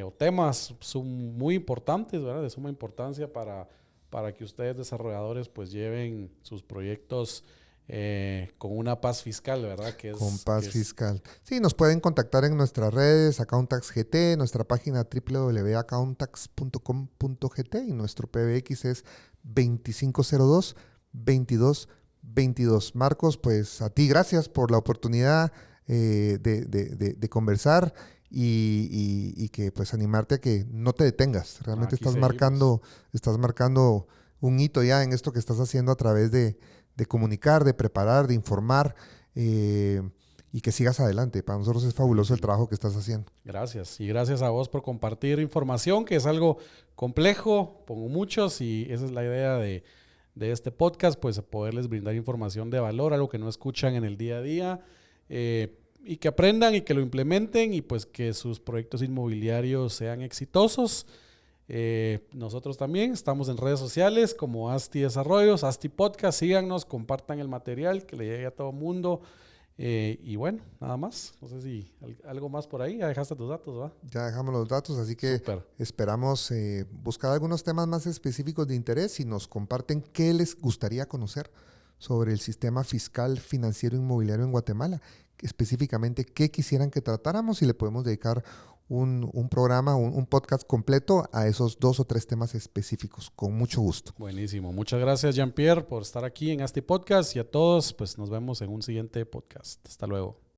o temas son muy importantes, ¿verdad? De suma importancia para que ustedes desarrolladores pues lleven sus proyectos con una paz fiscal, ¿verdad? Con paz fiscal. Sí, nos pueden contactar en nuestras redes, Accountax GT, nuestra página www.accountax.com.gt y nuestro PBX es 2502-2222. Marcos, pues a ti gracias por la oportunidad de conversar y que pues animarte a que no te detengas. Realmente estás marcando un hito ya en esto que estás haciendo a través de comunicar, de preparar, de informar y que sigas adelante. Para nosotros es fabuloso el trabajo que estás haciendo. Gracias. Y gracias a vos por compartir información, que es algo complejo, pongo muchos, y esa es la idea de este podcast, pues poderles brindar información de valor, algo que no escuchan en el día a día, y que aprendan y que lo implementen y pues que sus proyectos inmobiliarios sean exitosos. Nosotros también estamos en redes sociales como Asti Desarrollos, Asti Podcast. Síganos, compartan el material, que le llegue a todo el mundo. Y bueno, nada más. No sé si algo más por ahí. Ya dejaste tus datos, ¿va? Ya dejamos los datos, así que Super. Esperamos buscar algunos temas más específicos de interés y nos comparten qué les gustaría conocer sobre el sistema fiscal, financiero, inmobiliario en Guatemala. Específicamente qué quisieran que tratáramos y le podemos dedicar un programa, un podcast completo a esos 2 o 3 temas específicos, con mucho gusto. Buenísimo. Muchas gracias, Jean-Pierre, por estar aquí en Asti Podcast, y a todos, pues nos vemos en un siguiente podcast. Hasta luego.